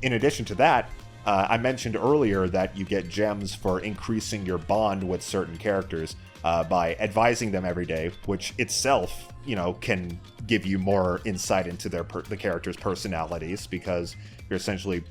In addition to that, I mentioned earlier that you get gems for increasing your bond with certain characters by advising them every day, which itself, you know, can give you more insight into the characters' personalities, because you're essentially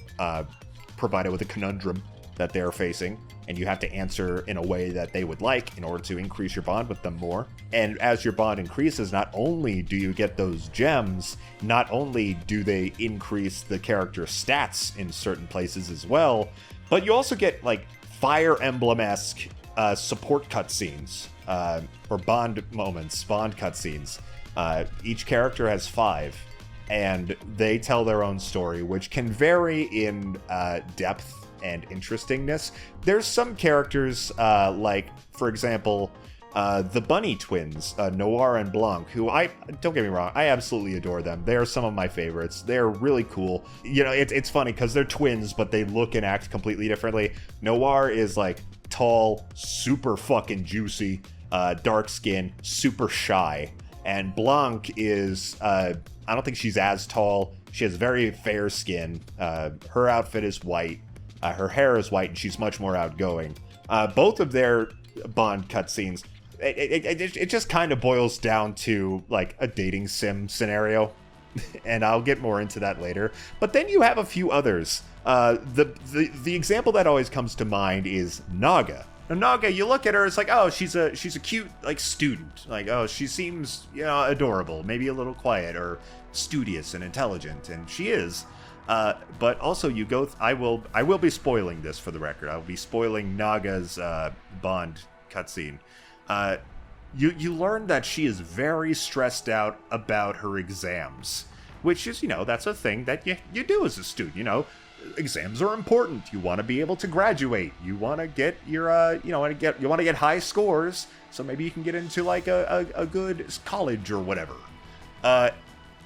provided with a conundrum that they're facing, and you have to answer in a way that they would like in order to increase your bond with them more. And as your bond increases, not only do you get those gems, not only do they increase the character stats in certain places as well, but you also get, like, Fire Emblem-esque support cutscenes, or bond moments, bond cutscenes. Each character has 5, and they tell their own story, which can vary in depth and interestingness. There's some characters, like, for example, The Bunny twins, Noir and Blanc, who don't get me wrong, I absolutely adore them. They are some of my favorites. They're really cool. You know, it's funny because they're twins, but they look and act completely differently. Noir is like tall, super fucking juicy, dark skin, super shy. And Blanc is, I don't think she's as tall. She has very fair skin. Her outfit is white. Her hair is white, and she's much more outgoing. Both of their Bond cutscenes, it just kind of boils down to like a dating sim scenario, and I'll get more into that later. But then you have a few others. The example that always comes to mind is Naga. Now, Naga, you look at her, it's like, oh, she's a cute like student. Like, oh, she seems, you know, adorable, maybe a little quiet or studious and intelligent, and she is. But also, I will be spoiling this for the record. I will be spoiling Naga's Bond cutscene. You learn that she is very stressed out about her exams, which is, you know, that's a thing that you do as a student. You know, exams are important. You want to be able to graduate. You want to get your you want to get high scores, so maybe you can get into like a good college or whatever.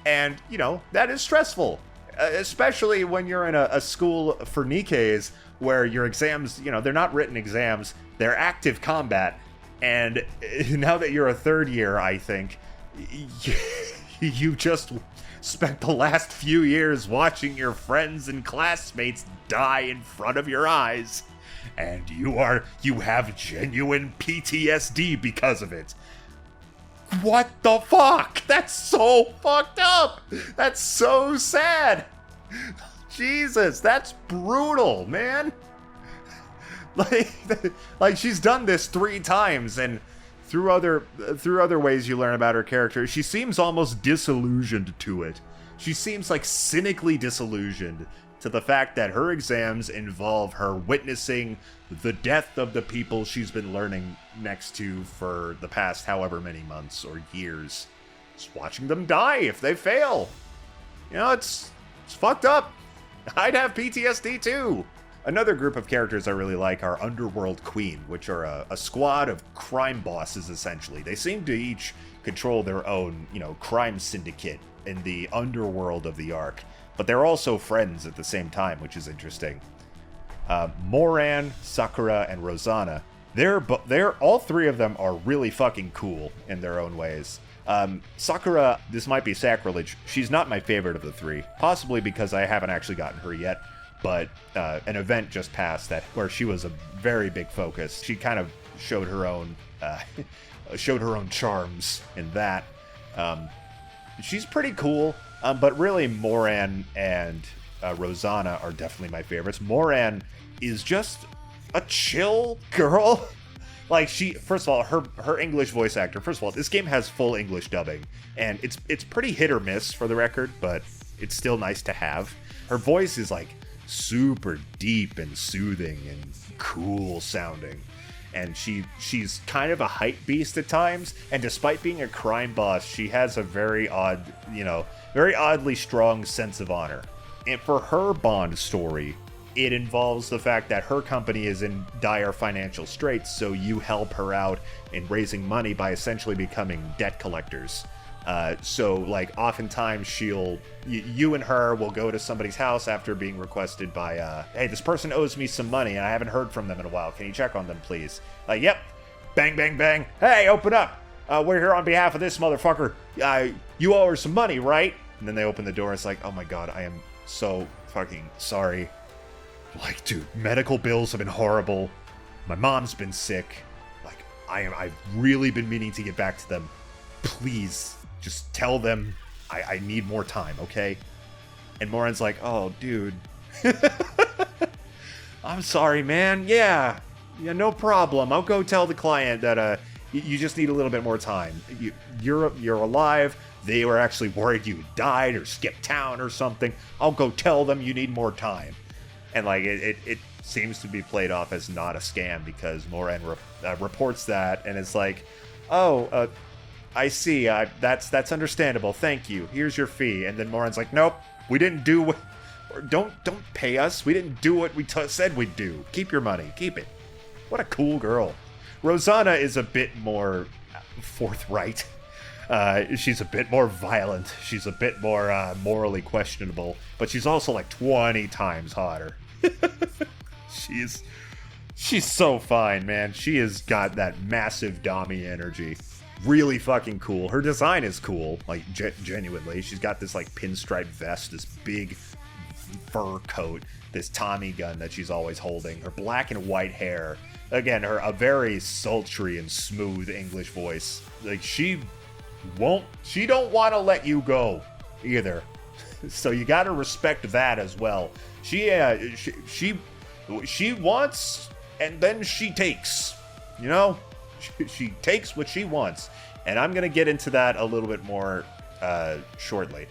And you know, that is stressful. Especially when you're in a school for Nikkes where your exams, you know, they're not written exams, they're active combat. And now that you're a third year, I think, you just spent the last few years watching your friends and classmates die in front of your eyes. And you have genuine PTSD because of it. What the fuck? That's so fucked up. That's so sad. Jesus, that's brutal, man. Like she's done this 3 times, and through other ways you learn about her character, she seems almost disillusioned to it. She seems like cynically disillusioned to the fact that her exams involve her witnessing the death of the people she's been learning next to for the past however many months or years. Just watching them die if they fail. You know, it's fucked up. I'd have PTSD too. Another group of characters I really like are Underworld Queen, which are a squad of crime bosses, essentially. They seem to each control their own, you know, crime syndicate in the underworld of the Ark. But they're also friends at the same time, which is interesting. Moran, Sakura, and Rosanna. They're all 3 of them are really fucking cool in their own ways. Sakura, this might be sacrilege. She's not my favorite of the 3, possibly because I haven't actually gotten her yet. But an event just passed where she was a very big focus. She kind of showed her own charms in that. She's pretty cool. But really, Moran and Rosanna are definitely my favorites. Moran is just a chill girl. Like, first of all, her English voice actor, first of all, this game has full English dubbing. And it's pretty hit or miss for the record, but it's still nice to have. Her voice is like super deep and soothing and cool sounding. And she's kind of a hype beast at times, and despite being a crime boss, she has a very oddly strong sense of honor. And for her Bond story, it involves the fact that her company is in dire financial straits, so you help her out in raising money by essentially becoming debt collectors. So, like, oftentimes you and her will go to somebody's house after being requested by, hey, this person owes me some money and I haven't heard from them in a while. Can you check on them, please? Yep. Bang, bang, bang. Hey, open up. We're here on behalf of this motherfucker. You owe her some money, right? And then they open the door. It's like, oh my God, I am so fucking sorry. Like, dude, medical bills have been horrible. My mom's been sick. Like, I've really been meaning to get back to them. Please. Just tell them I need more time, okay? And Moran's like, oh, dude. I'm sorry, man. Yeah, no problem. I'll go tell the client that you just need a little bit more time. You're alive. They were actually worried you died or skipped town or something. I'll go tell them you need more time. And like it seems to be played off as not a scam because Moran reports that, and it's like, oh, I see. That's understandable. Thank you. Here's your fee. And then Moran's like, nope, we didn't do what... Don't pay us. We didn't do what we said we'd do. Keep your money. Keep it. What a cool girl. Rosanna is a bit more forthright. She's a bit more violent. She's a bit more morally questionable, but she's also like 20 times hotter. She's so fine, man. She has got that massive Dami energy. Really fucking cool. Her design is cool, like genuinely. She's got this like pinstripe vest, this big fur coat, this Tommy gun that she's always holding, her black and white hair. Again, a very sultry and smooth English voice. Like she don't want to let you go either. So you got to respect that as well. She wants and then she takes. You know, she takes what she wants. And I'm going to get into that a little bit more shortly.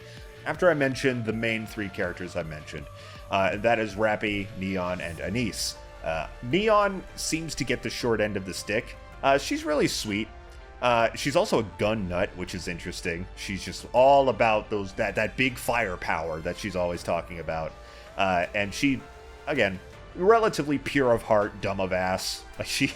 After I mention the main three characters I mentioned, that is Rappy, Neon, and Anise. Neon seems to get the short end of the stick. She's really sweet. She's also a gun nut, which is interesting. She's just all about that big firepower that she's always talking about. And she, again, relatively pure of heart, dumb of ass. Like she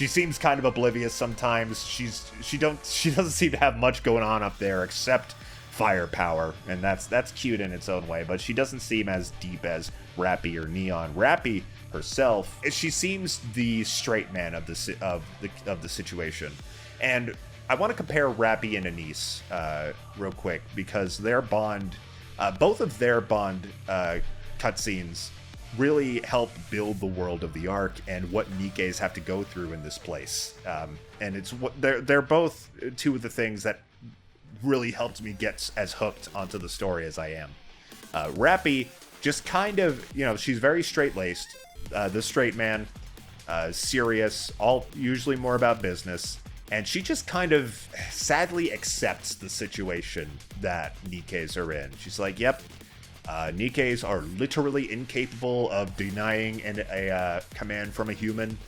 seems kind of oblivious sometimes. She doesn't seem to have much going on up there except firepower, and that's cute in its own way, but she doesn't seem as deep as Rappy or Neon. Rappy herself, she seems the straight man of the situation, and I want to compare Rappy and Anise real quick because their bond, both of their bond cutscenes really help build the world of the arc and what Nikkes have to go through in this place, and it's what they're both two of the things that really helped me get as hooked onto the story as I am. Rappy just kind of, she's very straight-laced, the straight man, serious, all usually more about business, and she just kind of sadly accepts the situation that Nikkes are in. She's like, yep, Nikkes are literally incapable of denying a command from a human,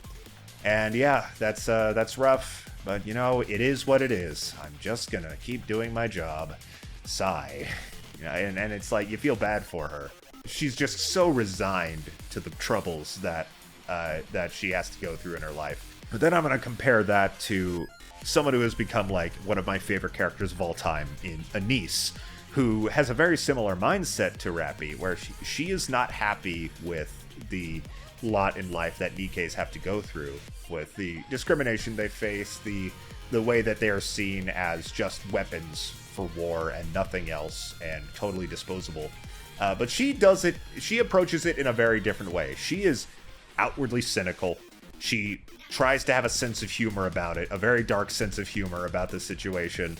and yeah, that's rough. But, it is what it is. I'm just gonna keep doing my job. Sigh. And it's like, you feel bad for her. She's just so resigned to the troubles that she has to go through in her life. But then I'm gonna compare that to someone who has become, like, one of my favorite characters of all time in Anise, who has a very similar mindset to Rappy, where she is not happy with the lot in life that Nikkes have to go through, with the discrimination they face, the way that they are seen as just weapons for war and nothing else, and totally disposable. But she approaches it in a very different way. She is outwardly cynical. She tries to have a sense of humor about it, a very dark sense of humor about the situation,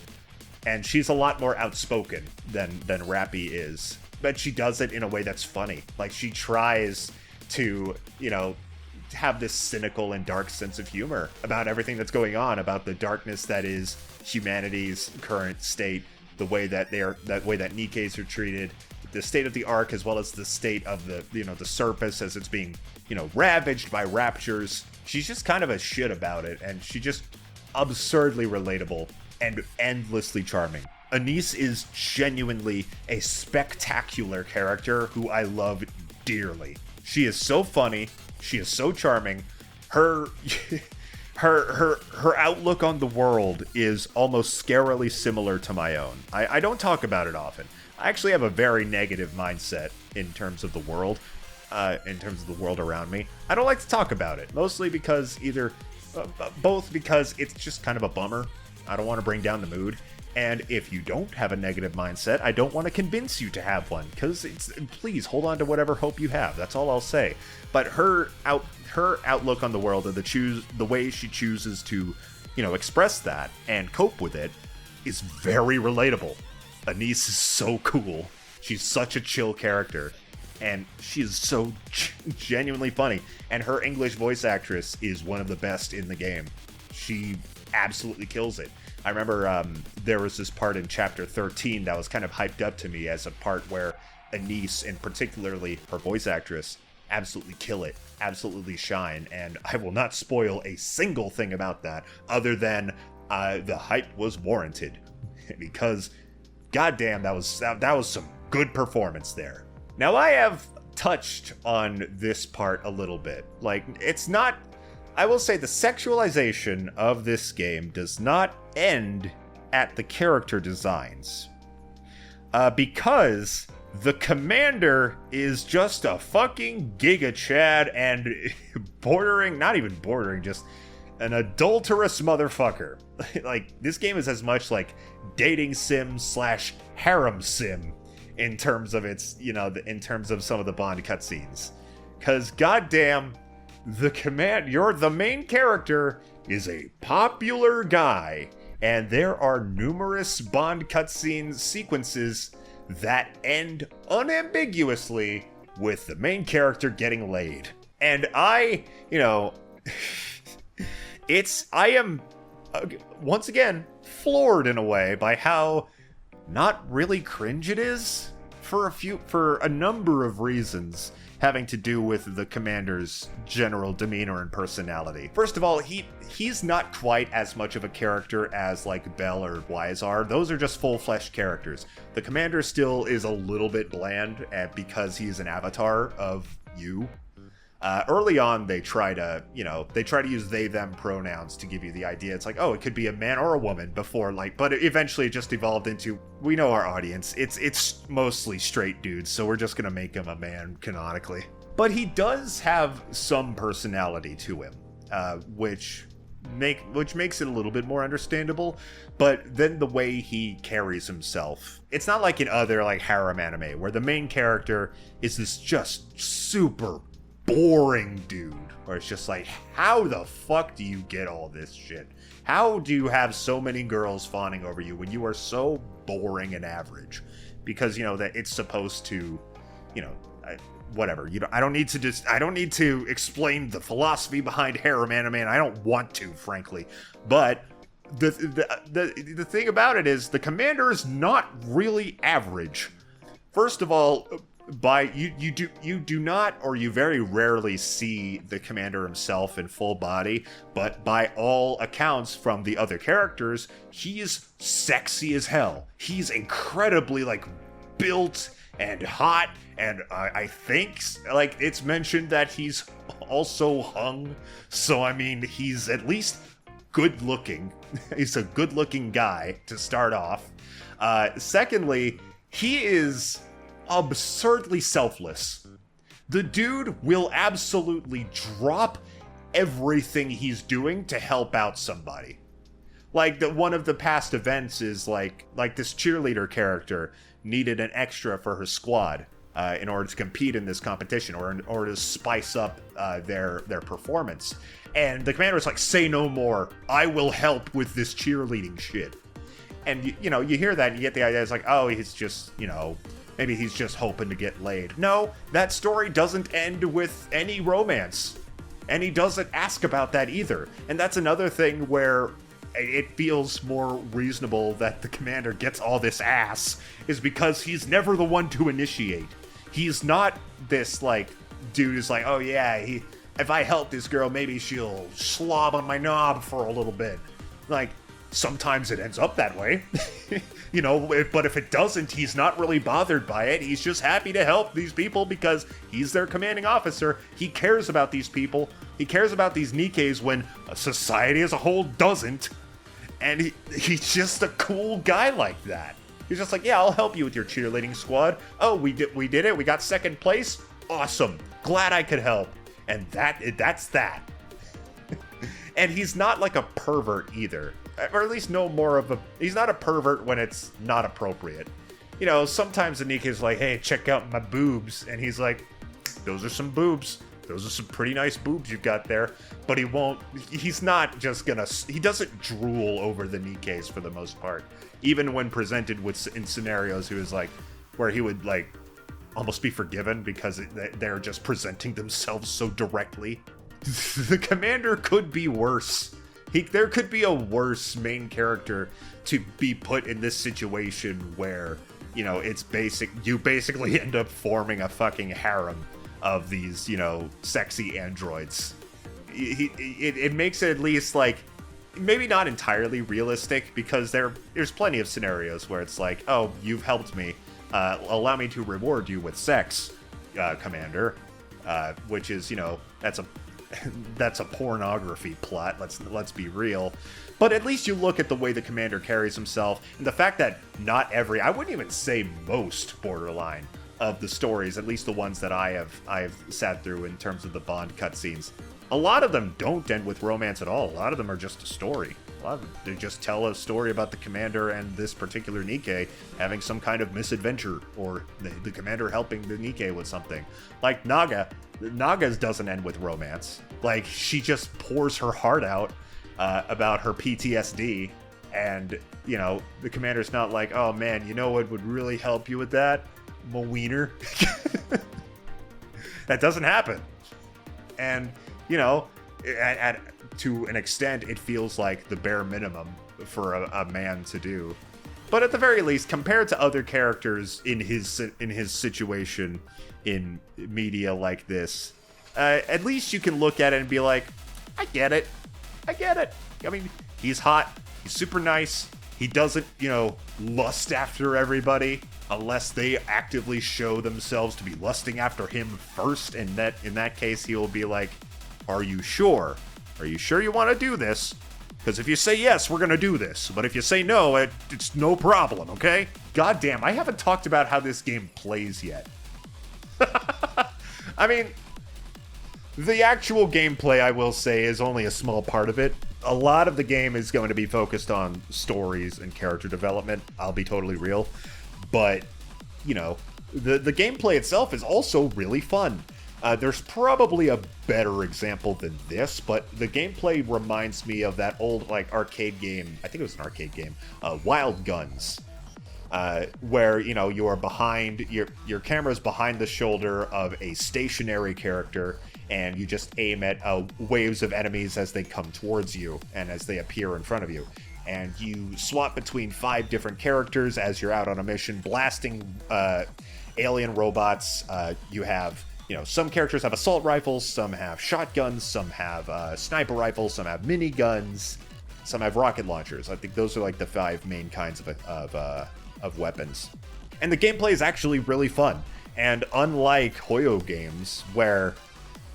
and she's a lot more outspoken than Rappy is. But she does it in a way that's funny. Like, she tries to, have this cynical and dark sense of humor about everything that's going on, about the darkness that is humanity's current state, the way that Nikkes are treated, the state of the arc, as well as the state of the surface as it's being, ravaged by raptures. She's just kind of a shit about it, and she's just absurdly relatable and endlessly charming. Anise is genuinely a spectacular character who I love dearly. She is so funny. She is so charming. Her outlook on the world is almost scarily similar to my own. I don't talk about it often. I actually have a very negative mindset in terms of the world, around me. I don't like to talk about it, mostly because both because it's just kind of a bummer. I don't want to bring down the mood. And if you don't have a negative mindset, I don't want to convince you to have one, because please hold on to whatever hope you have. That's all I'll say. But her outlook on the world, and the way she chooses to, express that and cope with it, is very relatable. Anise is so cool. She's such a chill character, and she is so genuinely funny. And her English voice actress is one of the best in the game. She absolutely kills it. I remember there was this part in Chapter 13 that was kind of hyped up to me as a part where Anise, and particularly her voice actress, absolutely kill it, absolutely shine, and I will not spoil a single thing about that other than the hype was warranted, because goddamn, that was some good performance there. Now, I have touched on this part a little bit. Like, it's not I will say the sexualization of this game does not end at the character designs. Because the commander is just a fucking Giga Chad and not even bordering, just an adulterous motherfucker. Like, this game is as much like dating sim / harem sim in terms of its, in terms of some of the Bond cutscenes. Because goddamn, the main character is a popular guy, and there are numerous Bond cutscene sequences that end unambiguously with the main character getting laid. And I am once again floored in a way by how not really cringe it is for a number of reasons having to do with the commander's general demeanor and personality. First of all, he's not quite as much of a character as like Bell or Wise are. Those are just full-fleshed characters. The commander still is a little bit bland because he's an avatar of you. Early on, they try to use they/them pronouns to give you the idea. It's like, oh, it could be a man or a woman but eventually it just evolved into, we know our audience. It's mostly straight dudes, so we're just gonna make him a man canonically. But he does have some personality to him, which makes it a little bit more understandable. But then the way he carries himself, it's not like in other like harem anime where the main character is this just super boring dude, where it's just like, how the fuck do you get all this shit? How do you have so many girls fawning over you when you are so boring and average? Because that it's supposed to, whatever. I don't need to explain the philosophy behind harem anime, and I don't want to, frankly. But the thing about it is the commander is not really average. First of all, you do not, or you very rarely see the commander himself in full body, but by all accounts from the other characters, he is sexy as hell. He's incredibly built and hot, and I think it's mentioned that he's also hung, so I mean he's at least good looking. He's a good looking guy to start off. Secondly, he is absurdly selfless. The dude will absolutely drop everything he's doing to help out somebody. One of the past events is like this cheerleader character needed an extra for her squad in order to compete in this competition, or in order to spice up their performance. And the commander was like, "Say no more. I will help with this cheerleading shit." And you hear that and you get the idea. It's like, oh, he's just maybe he's just hoping to get laid. No, that story doesn't end with any romance. And he doesn't ask about that either. And that's another thing where it feels more reasonable that the commander gets all this ass, is because he's never the one to initiate. He's not this, dude who's like, oh yeah, if I help this girl, maybe she'll slob on my knob for a little bit. Sometimes it ends up that way. But if it doesn't, he's not really bothered by it. He's just happy to help these people because he's their commanding officer. He cares about these people. He cares about these Nikkes when society as a whole doesn't. And he's just a cool guy like that. He's just like, yeah, I'll help you with your cheerleading squad. Oh, we did it. We got second place. Awesome. Glad I could help. And that's that. And he's not like a pervert either. Or at least he's not a pervert when it's not appropriate. Sometimes the Nikke's like, hey, check out my boobs. And he's like, those are some boobs. Those are some pretty nice boobs you've got there. But he's not just he doesn't drool over the Nikkes for the most part. Even when presented in scenarios where he would almost be forgiven because they're just presenting themselves so directly. The commander could be worse. There could be a worse main character to be put in this situation where, you basically end up forming a fucking harem of these, sexy androids. It makes it at least, maybe not entirely realistic, because there's plenty of scenarios where it's like, oh, you've helped me, allow me to reward you with sex, commander, which is, that's that's a pornography plot, let's be real. But at least you look at the way the commander carries himself, and the fact that not every, I wouldn't even say most borderline of the stories, at least the ones that I have sat through in terms of the Bond cutscenes, a lot of them don't end with romance at all. A lot of them are just a story. A lot of them, they just tell a story about the commander and this particular Nikke having some kind of misadventure, or the commander helping the Nikke with something. Like Naga's doesn't end with romance. Like, she just pours her heart out about her PTSD, and, you know, the commander's not like, oh man, you know what would really help you with that? My wiener. That doesn't happen. And, you know, to an extent, it feels like the bare minimum for a man to do. But at the very least, compared to other characters in his situation in media like this, at least you can look at it and be like, I get it. I mean, he's hot. He's super nice. He doesn't, you know, lust after everybody unless they actively show themselves to be lusting after him first. And that, in that case, he will be like, are you sure? Are you sure you want to do this? Because if you say yes, we're going to do this. But if you say no, it's no problem, okay? Goddamn, I haven't talked about how this game plays yet. I mean, the actual gameplay, I will say, is only a small part of it. A lot of the game is going to be focused on stories and character development. I'll be totally real. But, you know, the gameplay itself is also really fun. There's probably a better example than this, but the gameplay reminds me of that old, like, arcade game. I think it was an arcade game, Wild Guns, where, you know, you are behind, your camera's behind the shoulder of a stationary character, and you just aim at waves of enemies as they come towards you and as they appear in front of you. And you swap between 5 different characters as you're out on a mission, blasting alien robots. You have, you know, some characters have assault rifles, some have shotguns, some have sniper rifles, some have miniguns, some have rocket launchers. I think those are like the 5 main kinds of weapons. And the gameplay is actually really fun. And unlike Hoyo games, where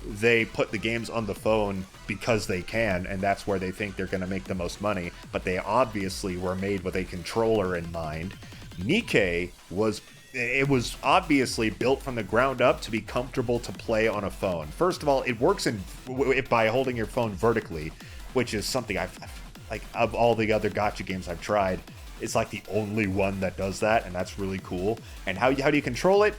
they put the games on the phone because they can, and that's where they think they're going to make the most money, but they obviously were made with a controller in mind, Nikke was obviously built from the ground up to be comfortable to play on a phone. First of all, it works by holding your phone vertically, which is something I've like, of all the other gacha games I've tried, it's like the only one that does that, and that's really cool. And how do you control it?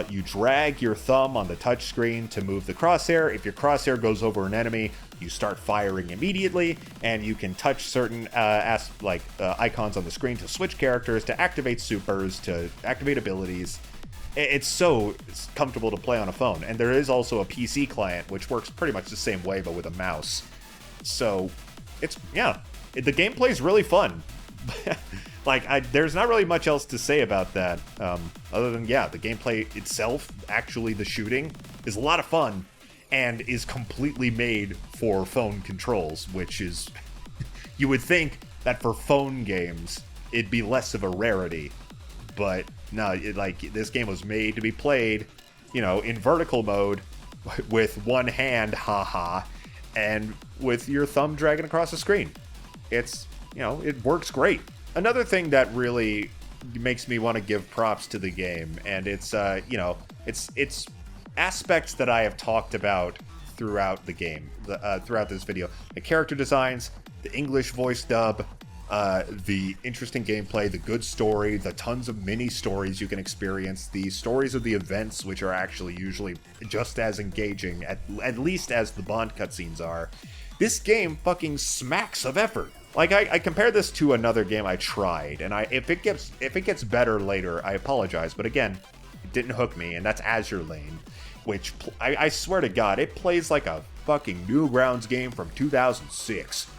You drag your thumb on the touchscreen to move the crosshair. If your crosshair goes over an enemy, you start firing immediately, and you can touch certain icons on the screen to switch characters, to activate supers, to activate abilities. It's comfortable to play on a phone. And there is also a PC client, which works pretty much the same way, but with a mouse. So, the gameplay is really fun. There's not really much else to say about that, other than, the gameplay itself, actually the shooting, is a lot of fun, and is completely made for phone controls, which is, you would think that for phone games, it'd be less of a rarity, but no, this game was made to be played, you know, in vertical mode, with one hand, haha, and with your thumb dragging across the screen. It's, you know, it works great. Another thing that really makes me want to give props to the game, and it's it's aspects that I have talked about throughout the game, throughout this video. The character designs, the English voice dub, the interesting gameplay, the good story, the tons of mini stories you can experience, the stories of the events, which are actually usually just as engaging, at least as the Bond cutscenes are. This game fucking smacks of effort. Like, I compare this to another game I tried, and if it gets better later, I apologize, but again, it didn't hook me, and that's Azure Lane, which, I swear to God, it plays like a fucking Newgrounds game from 2006.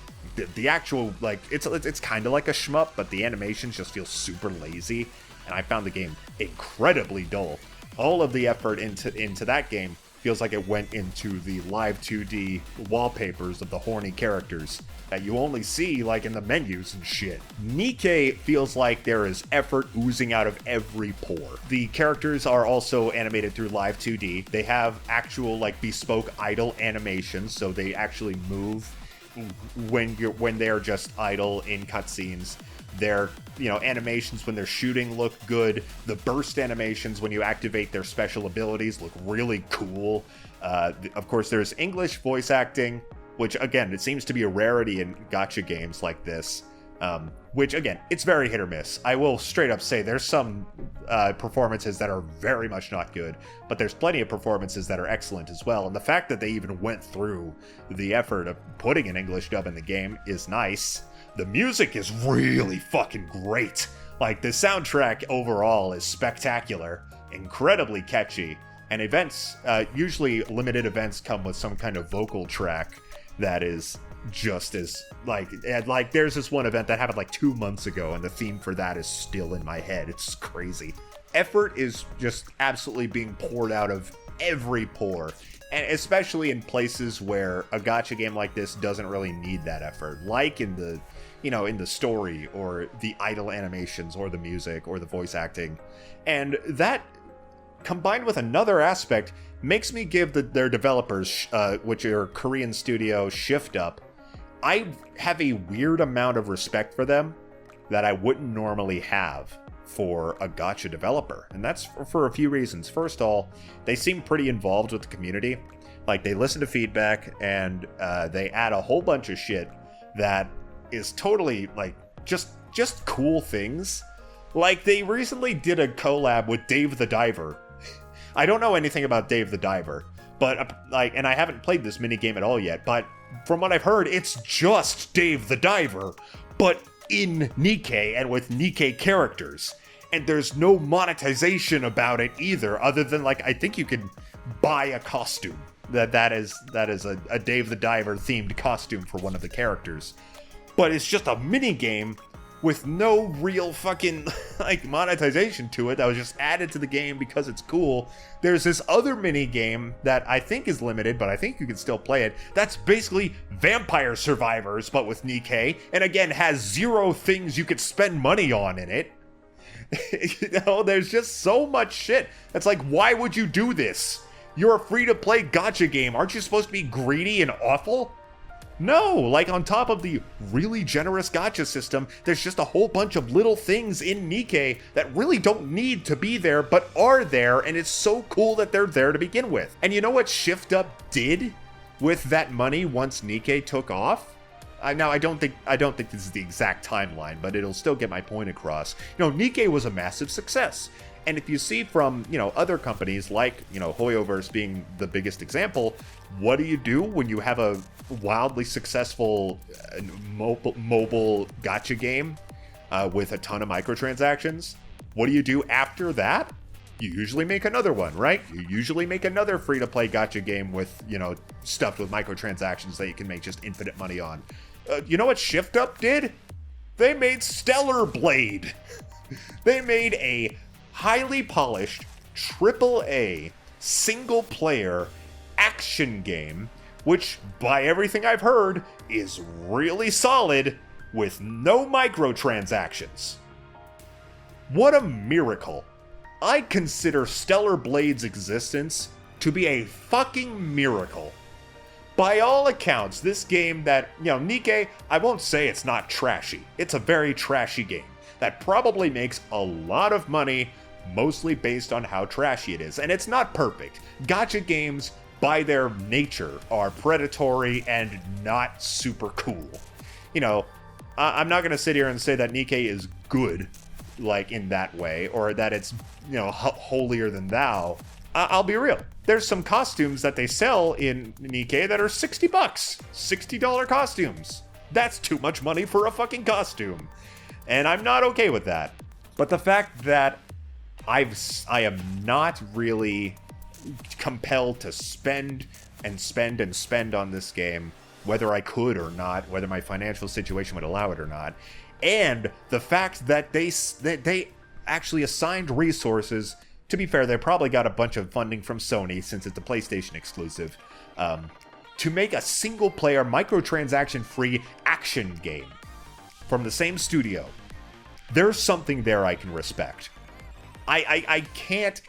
The actual, it's kind of like a shmup, but the animations just feel super lazy, and I found the game incredibly dull. All of the effort into that game Feels like it went into the live 2D wallpapers of the horny characters that you only see like in the menus and shit. Nikke feels like there is effort oozing out of every pore. The characters are also animated through live 2D. They have actual like bespoke idle animations, so they actually move when they're just idle in cutscenes. Their, animations when they're shooting look good. The burst animations when you activate their special abilities look really cool. Of course, there's English voice acting, which, again, it seems to be a rarity in gacha games like this. Which, again, it's very hit or miss. I will straight up say there's some performances that are very much not good, but there's plenty of performances that are excellent as well. And the fact that they even went through the effort of putting an English dub in the game is nice. The music is really fucking great. Like, the soundtrack overall is spectacular, incredibly catchy, and events, usually limited events come with some kind of vocal track that is just as, like there's this one event that happened like 2 months ago, and the theme for that is still in my head. It's crazy. Effort is just absolutely being poured out of every pore. And especially in places where a gacha game like this doesn't really need that effort, like in the, in the story or the idle animations or the music or the voice acting. And that, combined with another aspect, makes me give their developers, which are Korean studio Shift Up, I have a weird amount of respect for them that I wouldn't normally have for a gacha developer. And that's for a few reasons. First of all, they seem pretty involved with the community. Like, they listen to feedback, and they add a whole bunch of shit that is totally, like, just cool things. Like, they recently did a collab with Dave the Diver. I don't know anything about Dave the Diver, but, and I haven't played this minigame at all yet, but from what I've heard, it's just Dave the Diver, but in Nikke and with Nikke characters. And there's no monetization about it either, other than, like, I think you could buy a costume. That is a Dave the Diver themed costume for one of the characters. But it's just a mini game with no real fucking, like, monetization to it that was just added to the game because it's cool. There's this other mini game that I think is limited, but I think you can still play it. That's basically Vampire Survivors, but with Nikke, and again, has 0 things you could spend money on in it. There's just so much shit. It's like, why would you do this? You're a free-to-play gacha game. Aren't you supposed to be greedy and awful? No, like, on top of the really generous gacha system, there's just a whole bunch of little things in Nikke that really don't need to be there, but are there, and it's so cool that they're there to begin with. And you know what Shift Up did with that money once Nikke took off? Now, I don't think this is the exact timeline, but it'll still get my point across. Nikke was a massive success. And if you see from, other companies like, Hoyoverse being the biggest example, what do you do when you have a wildly successful mobile gacha game with a ton of microtransactions? What do you do after that? You usually make another one, right? You usually make another free-to-play gacha game with, stuffed with microtransactions that you can make just infinite money on. You know what Shift Up did? They made Stellar Blade. They made a highly polished, AAA, single-player action game, which, by everything I've heard, is really solid, with no microtransactions. What a miracle. I consider Stellar Blade's existence to be a fucking miracle. By all accounts, this game that, Nikke, I won't say it's not trashy. It's a very trashy game that probably makes a lot of money, mostly based on how trashy it is. And it's not perfect. Gacha games, by their nature, are predatory and not super cool. I'm not going to sit here and say that Nikke is good, like, in that way, or that it's, holier than thou. I'll be real. There's some costumes that they sell in Nikke that are $60. $60 costumes. That's too much money for a fucking costume. And I'm not okay with that. But the fact that I am not really compelled to spend on this game, whether I could or not, whether my financial situation would allow it or not, and the fact that they actually assigned resources to be fair, they probably got a bunch of funding from Sony, since it's a PlayStation exclusive, to make a single-player, microtransaction-free action game from the same studio. There's something there I can respect. I can't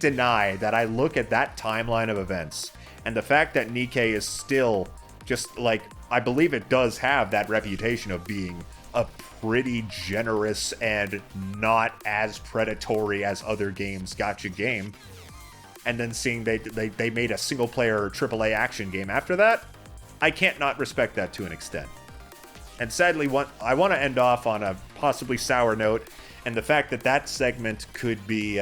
deny that I look at that timeline of events, and the fact that Nikke is still just, like, I believe it does have that reputation of being a pretty generous and not as predatory as other games gacha game, and then seeing they made a single-player AAA action game after that, I can't not respect that to an extent. And sadly, I want to end off on a possibly sour note, and the fact that that segment could be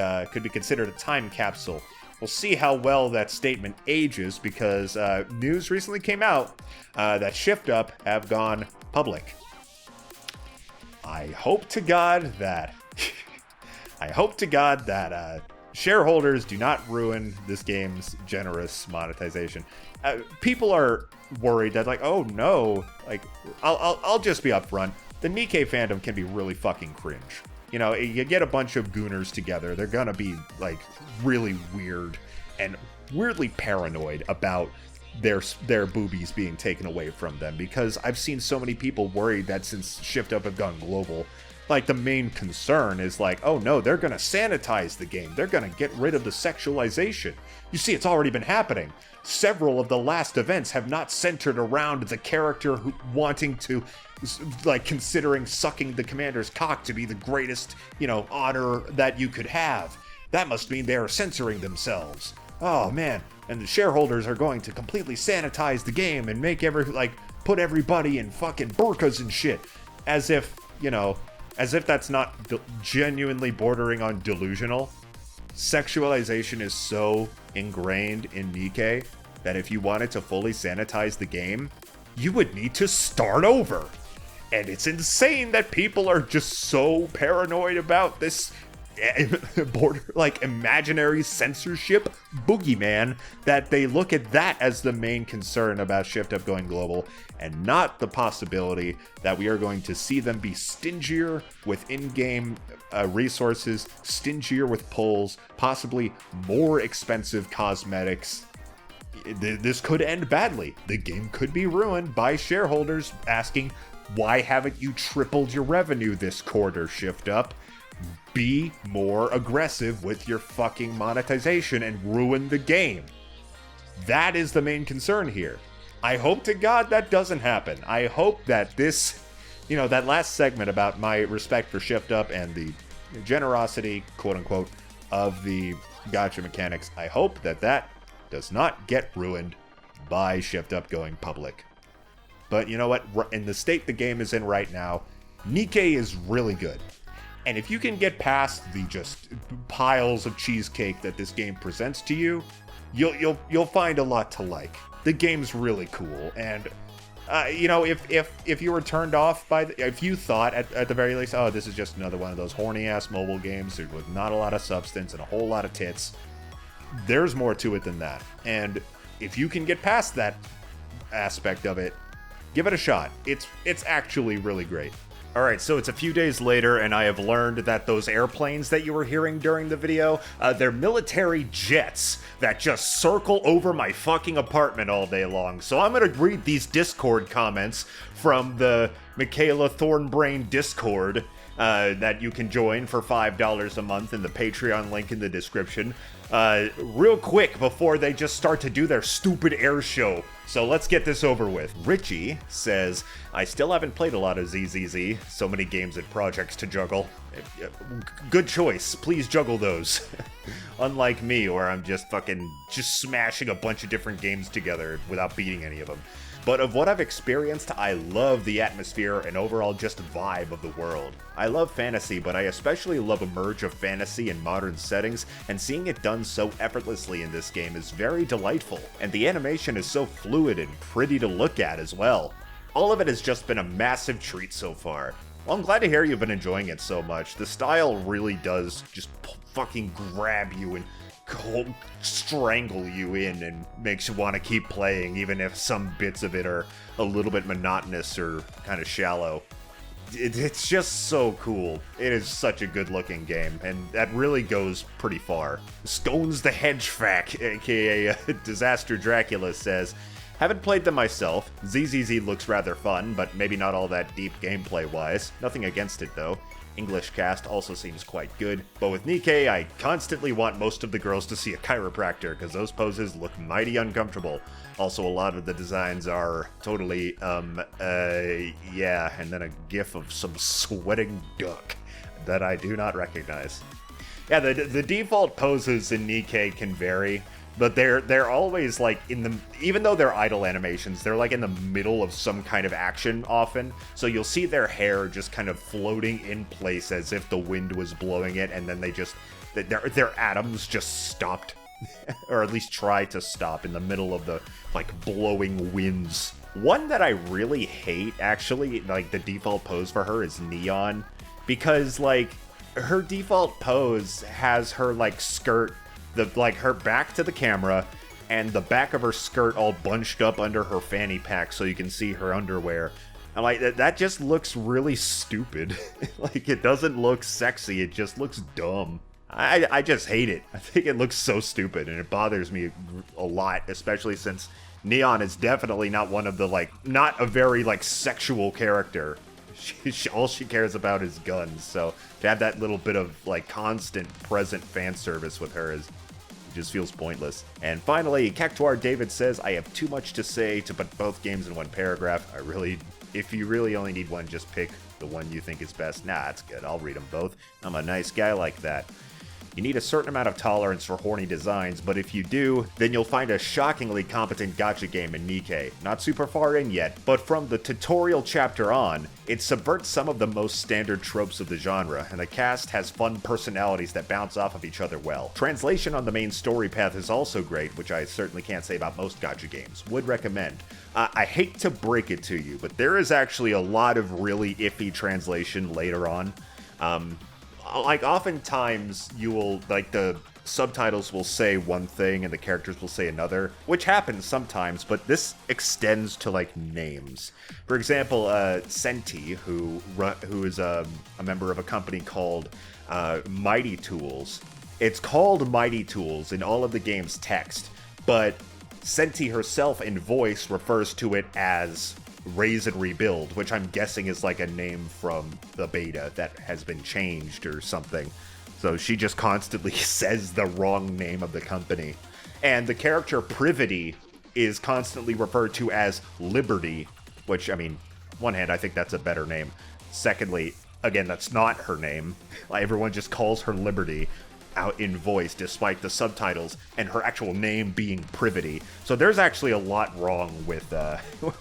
considered a time capsule. We'll see how well that statement ages, because news recently came out that Shift Up have gone public. I hope to God that shareholders do not ruin this game's generous monetization. People are worried that, like, oh no, like, I'll just be upfront. The Nikke fandom can be really fucking cringe. You know, you get a bunch of gooners together, they're gonna be, like, really weird and weirdly paranoid about their boobies being taken away from them, because I've seen so many people worried that since Shift Up have gone global, like, the main concern is like, oh no, they're gonna sanitize the game, they're gonna get rid of the sexualization. You see, it's already been happening. Several of the last events have not centered around the character wanting to, like, considering sucking the commander's cock to be the greatest, you know, honor that you could have. That must mean they are censoring themselves. Oh man, and the shareholders are going to completely sanitize the game and make put everybody in fucking burqas and shit. As if, you know, as if that's not genuinely bordering on delusional. Sexualization is so ingrained in Nikke that if you wanted to fully sanitize the game, you would need to start over. And it's insane that people are just so paranoid about this imaginary censorship boogeyman that they look at that as the main concern about Shift Up going global, and not the possibility that we are going to see them be stingier with in-game resources, stingier with pulls, possibly more expensive cosmetics. This could end badly. The game could be ruined by shareholders asking, why haven't you tripled your revenue this quarter, Shift Up? Be more aggressive with your fucking monetization and ruin the game. That is the main concern here. I hope to God that doesn't happen. I hope that this, you know, that last segment about my respect for Shift Up and the generosity, quote unquote, of the gacha mechanics, I hope that that does not get ruined by Shift Up going public. But you know what? In the state the game is in right now, Nikke is really good. And if you can get past the just piles of cheesecake that this game presents to you, you'll find a lot to like. The game's really cool, and you know, if you were turned off by if you thought at the very least, oh, this is just another one of those horny ass mobile games with not a lot of substance and a whole lot of tits, there's more to it than that. And if you can get past that aspect of it, give it a shot. It's actually really great. Alright, so it's a few days later, and I have learned that those airplanes that you were hearing during the video, they're military jets that just circle over my fucking apartment all day long. So I'm gonna read these Discord comments from the Michaela Thornbrain Discord that you can join for $5 a month in the Patreon link in the description. Real quick before they just start to do their stupid air show. So let's get this over with. Richie says, I still haven't played a lot of ZZZ. So many games and projects to juggle. Good choice. Please juggle those. Unlike me, where I'm just smashing a bunch of different games together without beating any of them. But of what I've experienced, I love the atmosphere and overall just vibe of the world. I love fantasy, but I especially love a merge of fantasy and modern settings, and seeing it done so effortlessly in this game is very delightful. And the animation is so fluid and pretty to look at as well. All of it has just been a massive treat so far. Well, I'm glad to hear you've been enjoying it so much. The style really does just fucking grab you and strangle you in and makes you want to keep playing, even if some bits of it are a little bit monotonous or kind of shallow. it's just so cool. It is such a good-looking game, and that really goes pretty far. Stones the Hedgehog, aka Disaster Dracula, says, haven't played them myself. ZZZ looks rather fun, but maybe not all that deep gameplay-wise. Nothing against it, though. English cast also seems quite good, but with Nikke, I constantly want most of the girls to see a chiropractor, because those poses look mighty uncomfortable. Also, a lot of the designs are totally, yeah, and then a gif of some sweating duck that I do not recognize. Yeah, the default poses in Nikke can vary, but they're always like even though they're idle animations, they're like in the middle of some kind of action often. So you'll see their hair just kind of floating in place as if the wind was blowing it, and then their atoms just stopped, or at least try to stop in the middle of the like blowing winds. One that I really hate, actually, like the default pose for her is Neon, because like her default pose has her like skirt, her back to the camera, and the back of her skirt all bunched up under her fanny pack so you can see her underwear. And like that just looks really stupid. Like, it doesn't look sexy, it just looks dumb. I just hate it. I think it looks so stupid, and it bothers me a lot, especially since Neon is definitely not one of the not a very sexual character. All she cares about is guns, so to have that little bit of constant present fan service with her just feels pointless. And finally, Cactuar David says, I have too much to say to put both games in one paragraph. If you really only need one, just pick the one you think is best. Nah, it's good. I'll read them both. I'm a nice guy like that. You need a certain amount of tolerance for horny designs, but if you do, then you'll find a shockingly competent gacha game in Nikke. Not super far in yet, but from the tutorial chapter on, it subverts some of the most standard tropes of the genre, and the cast has fun personalities that bounce off of each other well. Translation on the main story path is also great, which I certainly can't say about most gacha games. Would recommend. I hate to break it to you, but there is actually a lot of really iffy translation later on. Oftentimes you will, the subtitles will say one thing and the characters will say another, which happens sometimes, but this extends to, names. For example, Senti, who is a member of a company called Mighty Tools. It's called Mighty Tools in all of the game's text, but Senti herself in voice refers to it as Raise and Rebuild, which I'm guessing is a name from the beta that has been changed or something. So she just constantly says the wrong name of the company. And the character Privity is constantly referred to as Liberty, which, I mean, one hand, I think that's a better name. Secondly, again, that's not her name. Everyone just calls her Liberty out in voice, despite the subtitles and her actual name being Privity. So there's actually a lot wrong with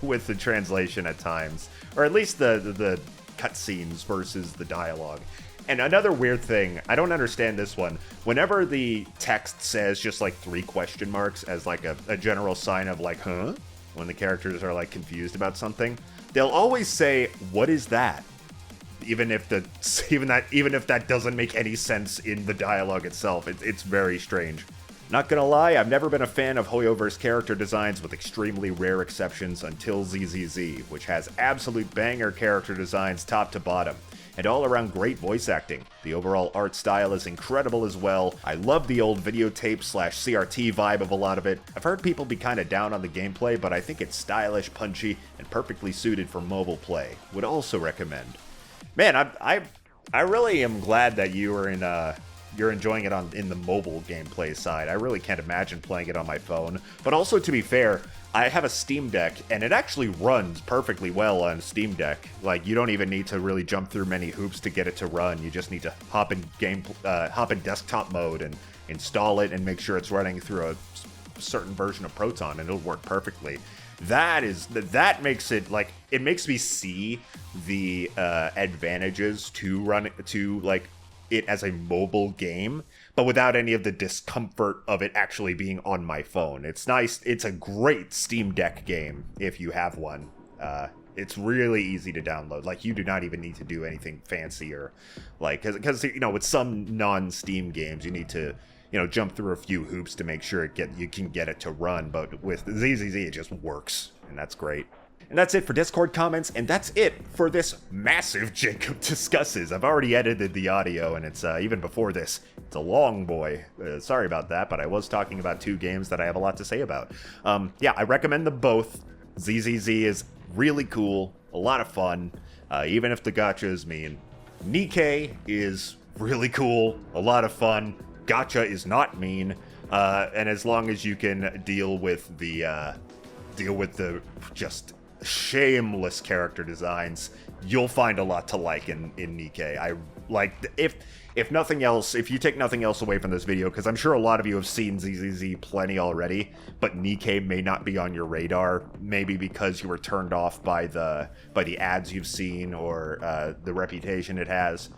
with the translation at times, or at least the cutscenes versus the dialogue. And another weird thing, I don't understand this one. Whenever the text says just 3 question marks as a general sign of huh? When the characters are confused about something, they'll always say, "What is that?" Even if that doesn't make any sense in the dialogue itself. It's very strange. Not gonna lie, I've never been a fan of Hoyoverse character designs, with extremely rare exceptions, until ZZZ, which has absolute banger character designs top to bottom, and all around great voice acting. The overall art style is incredible as well. I love the old videotape/CRT vibe of a lot of it. I've heard people be kinda down on the gameplay, but I think it's stylish, punchy, and perfectly suited for mobile play. Would also recommend. Man, I really am glad that you're enjoying it in the mobile gameplay side. I really can't imagine playing it on my phone. But also, to be fair, I have a Steam Deck, and it actually runs perfectly well on Steam Deck. You don't even need to really jump through many hoops to get it to run. You just need to hop in desktop mode and install it and make sure it's running through a certain version of Proton, and it'll work perfectly. That makes it it makes me see the advantages to run it as a mobile game, but without any of the discomfort of it actually being on my phone. It's nice. It's a great Steam Deck game if you have one. It's really easy to download. You do not even need to do anything fancy, or because with some non-Steam games you need to jump through a few hoops to make sure you can get it to run. But with ZZZ, it just works, and that's great. And that's it for Discord comments, and that's it for this massive Jacob Discusses. I've already edited the audio, and it's, even before this, it's a long boy. Sorry about that, but I was talking about 2 games that I have a lot to say about. Yeah, I recommend them both. ZZZ is really cool, a lot of fun, even if the gacha is mean. Nikke is really cool, a lot of fun. Gacha is not mean, and as long as you can deal with the just shameless character designs, you'll find a lot to like in Nikke. I like, if nothing else, if you take nothing else away from this video, because I'm sure a lot of you have seen ZZZ plenty already, but Nikke may not be on your radar, maybe because you were turned off by the ads you've seen or the reputation it has.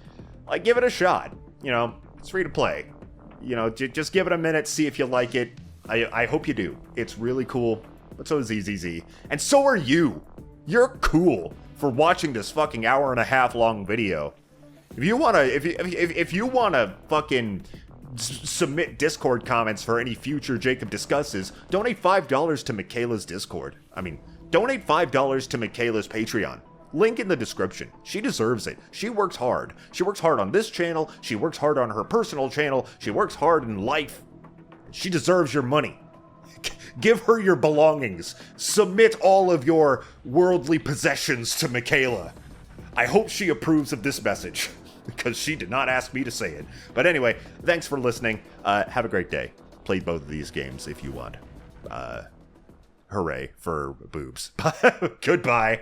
Like, give it a shot. You know, it's free to play. You know, just give it a minute, see if you like it. I hope you do. It's really cool. But so is ZZZ. And so are you. You're cool for watching this fucking hour-and-a-half long video. If you wanna fucking submit Discord comments for any future Jacob Discusses, donate $5 to Michaela's Discord. I mean, donate $5 to Michaela's Patreon. Link in the description. She deserves it. She works hard. She works hard on this channel. She works hard on her personal channel. She works hard in life. She deserves your money. Give her your belongings. Submit all of your worldly possessions to Michaela. I hope she approves of this message, because she did not ask me to say it. But anyway, thanks for listening. Have a great day. Play both of these games if you want. Hooray for boobs. Goodbye.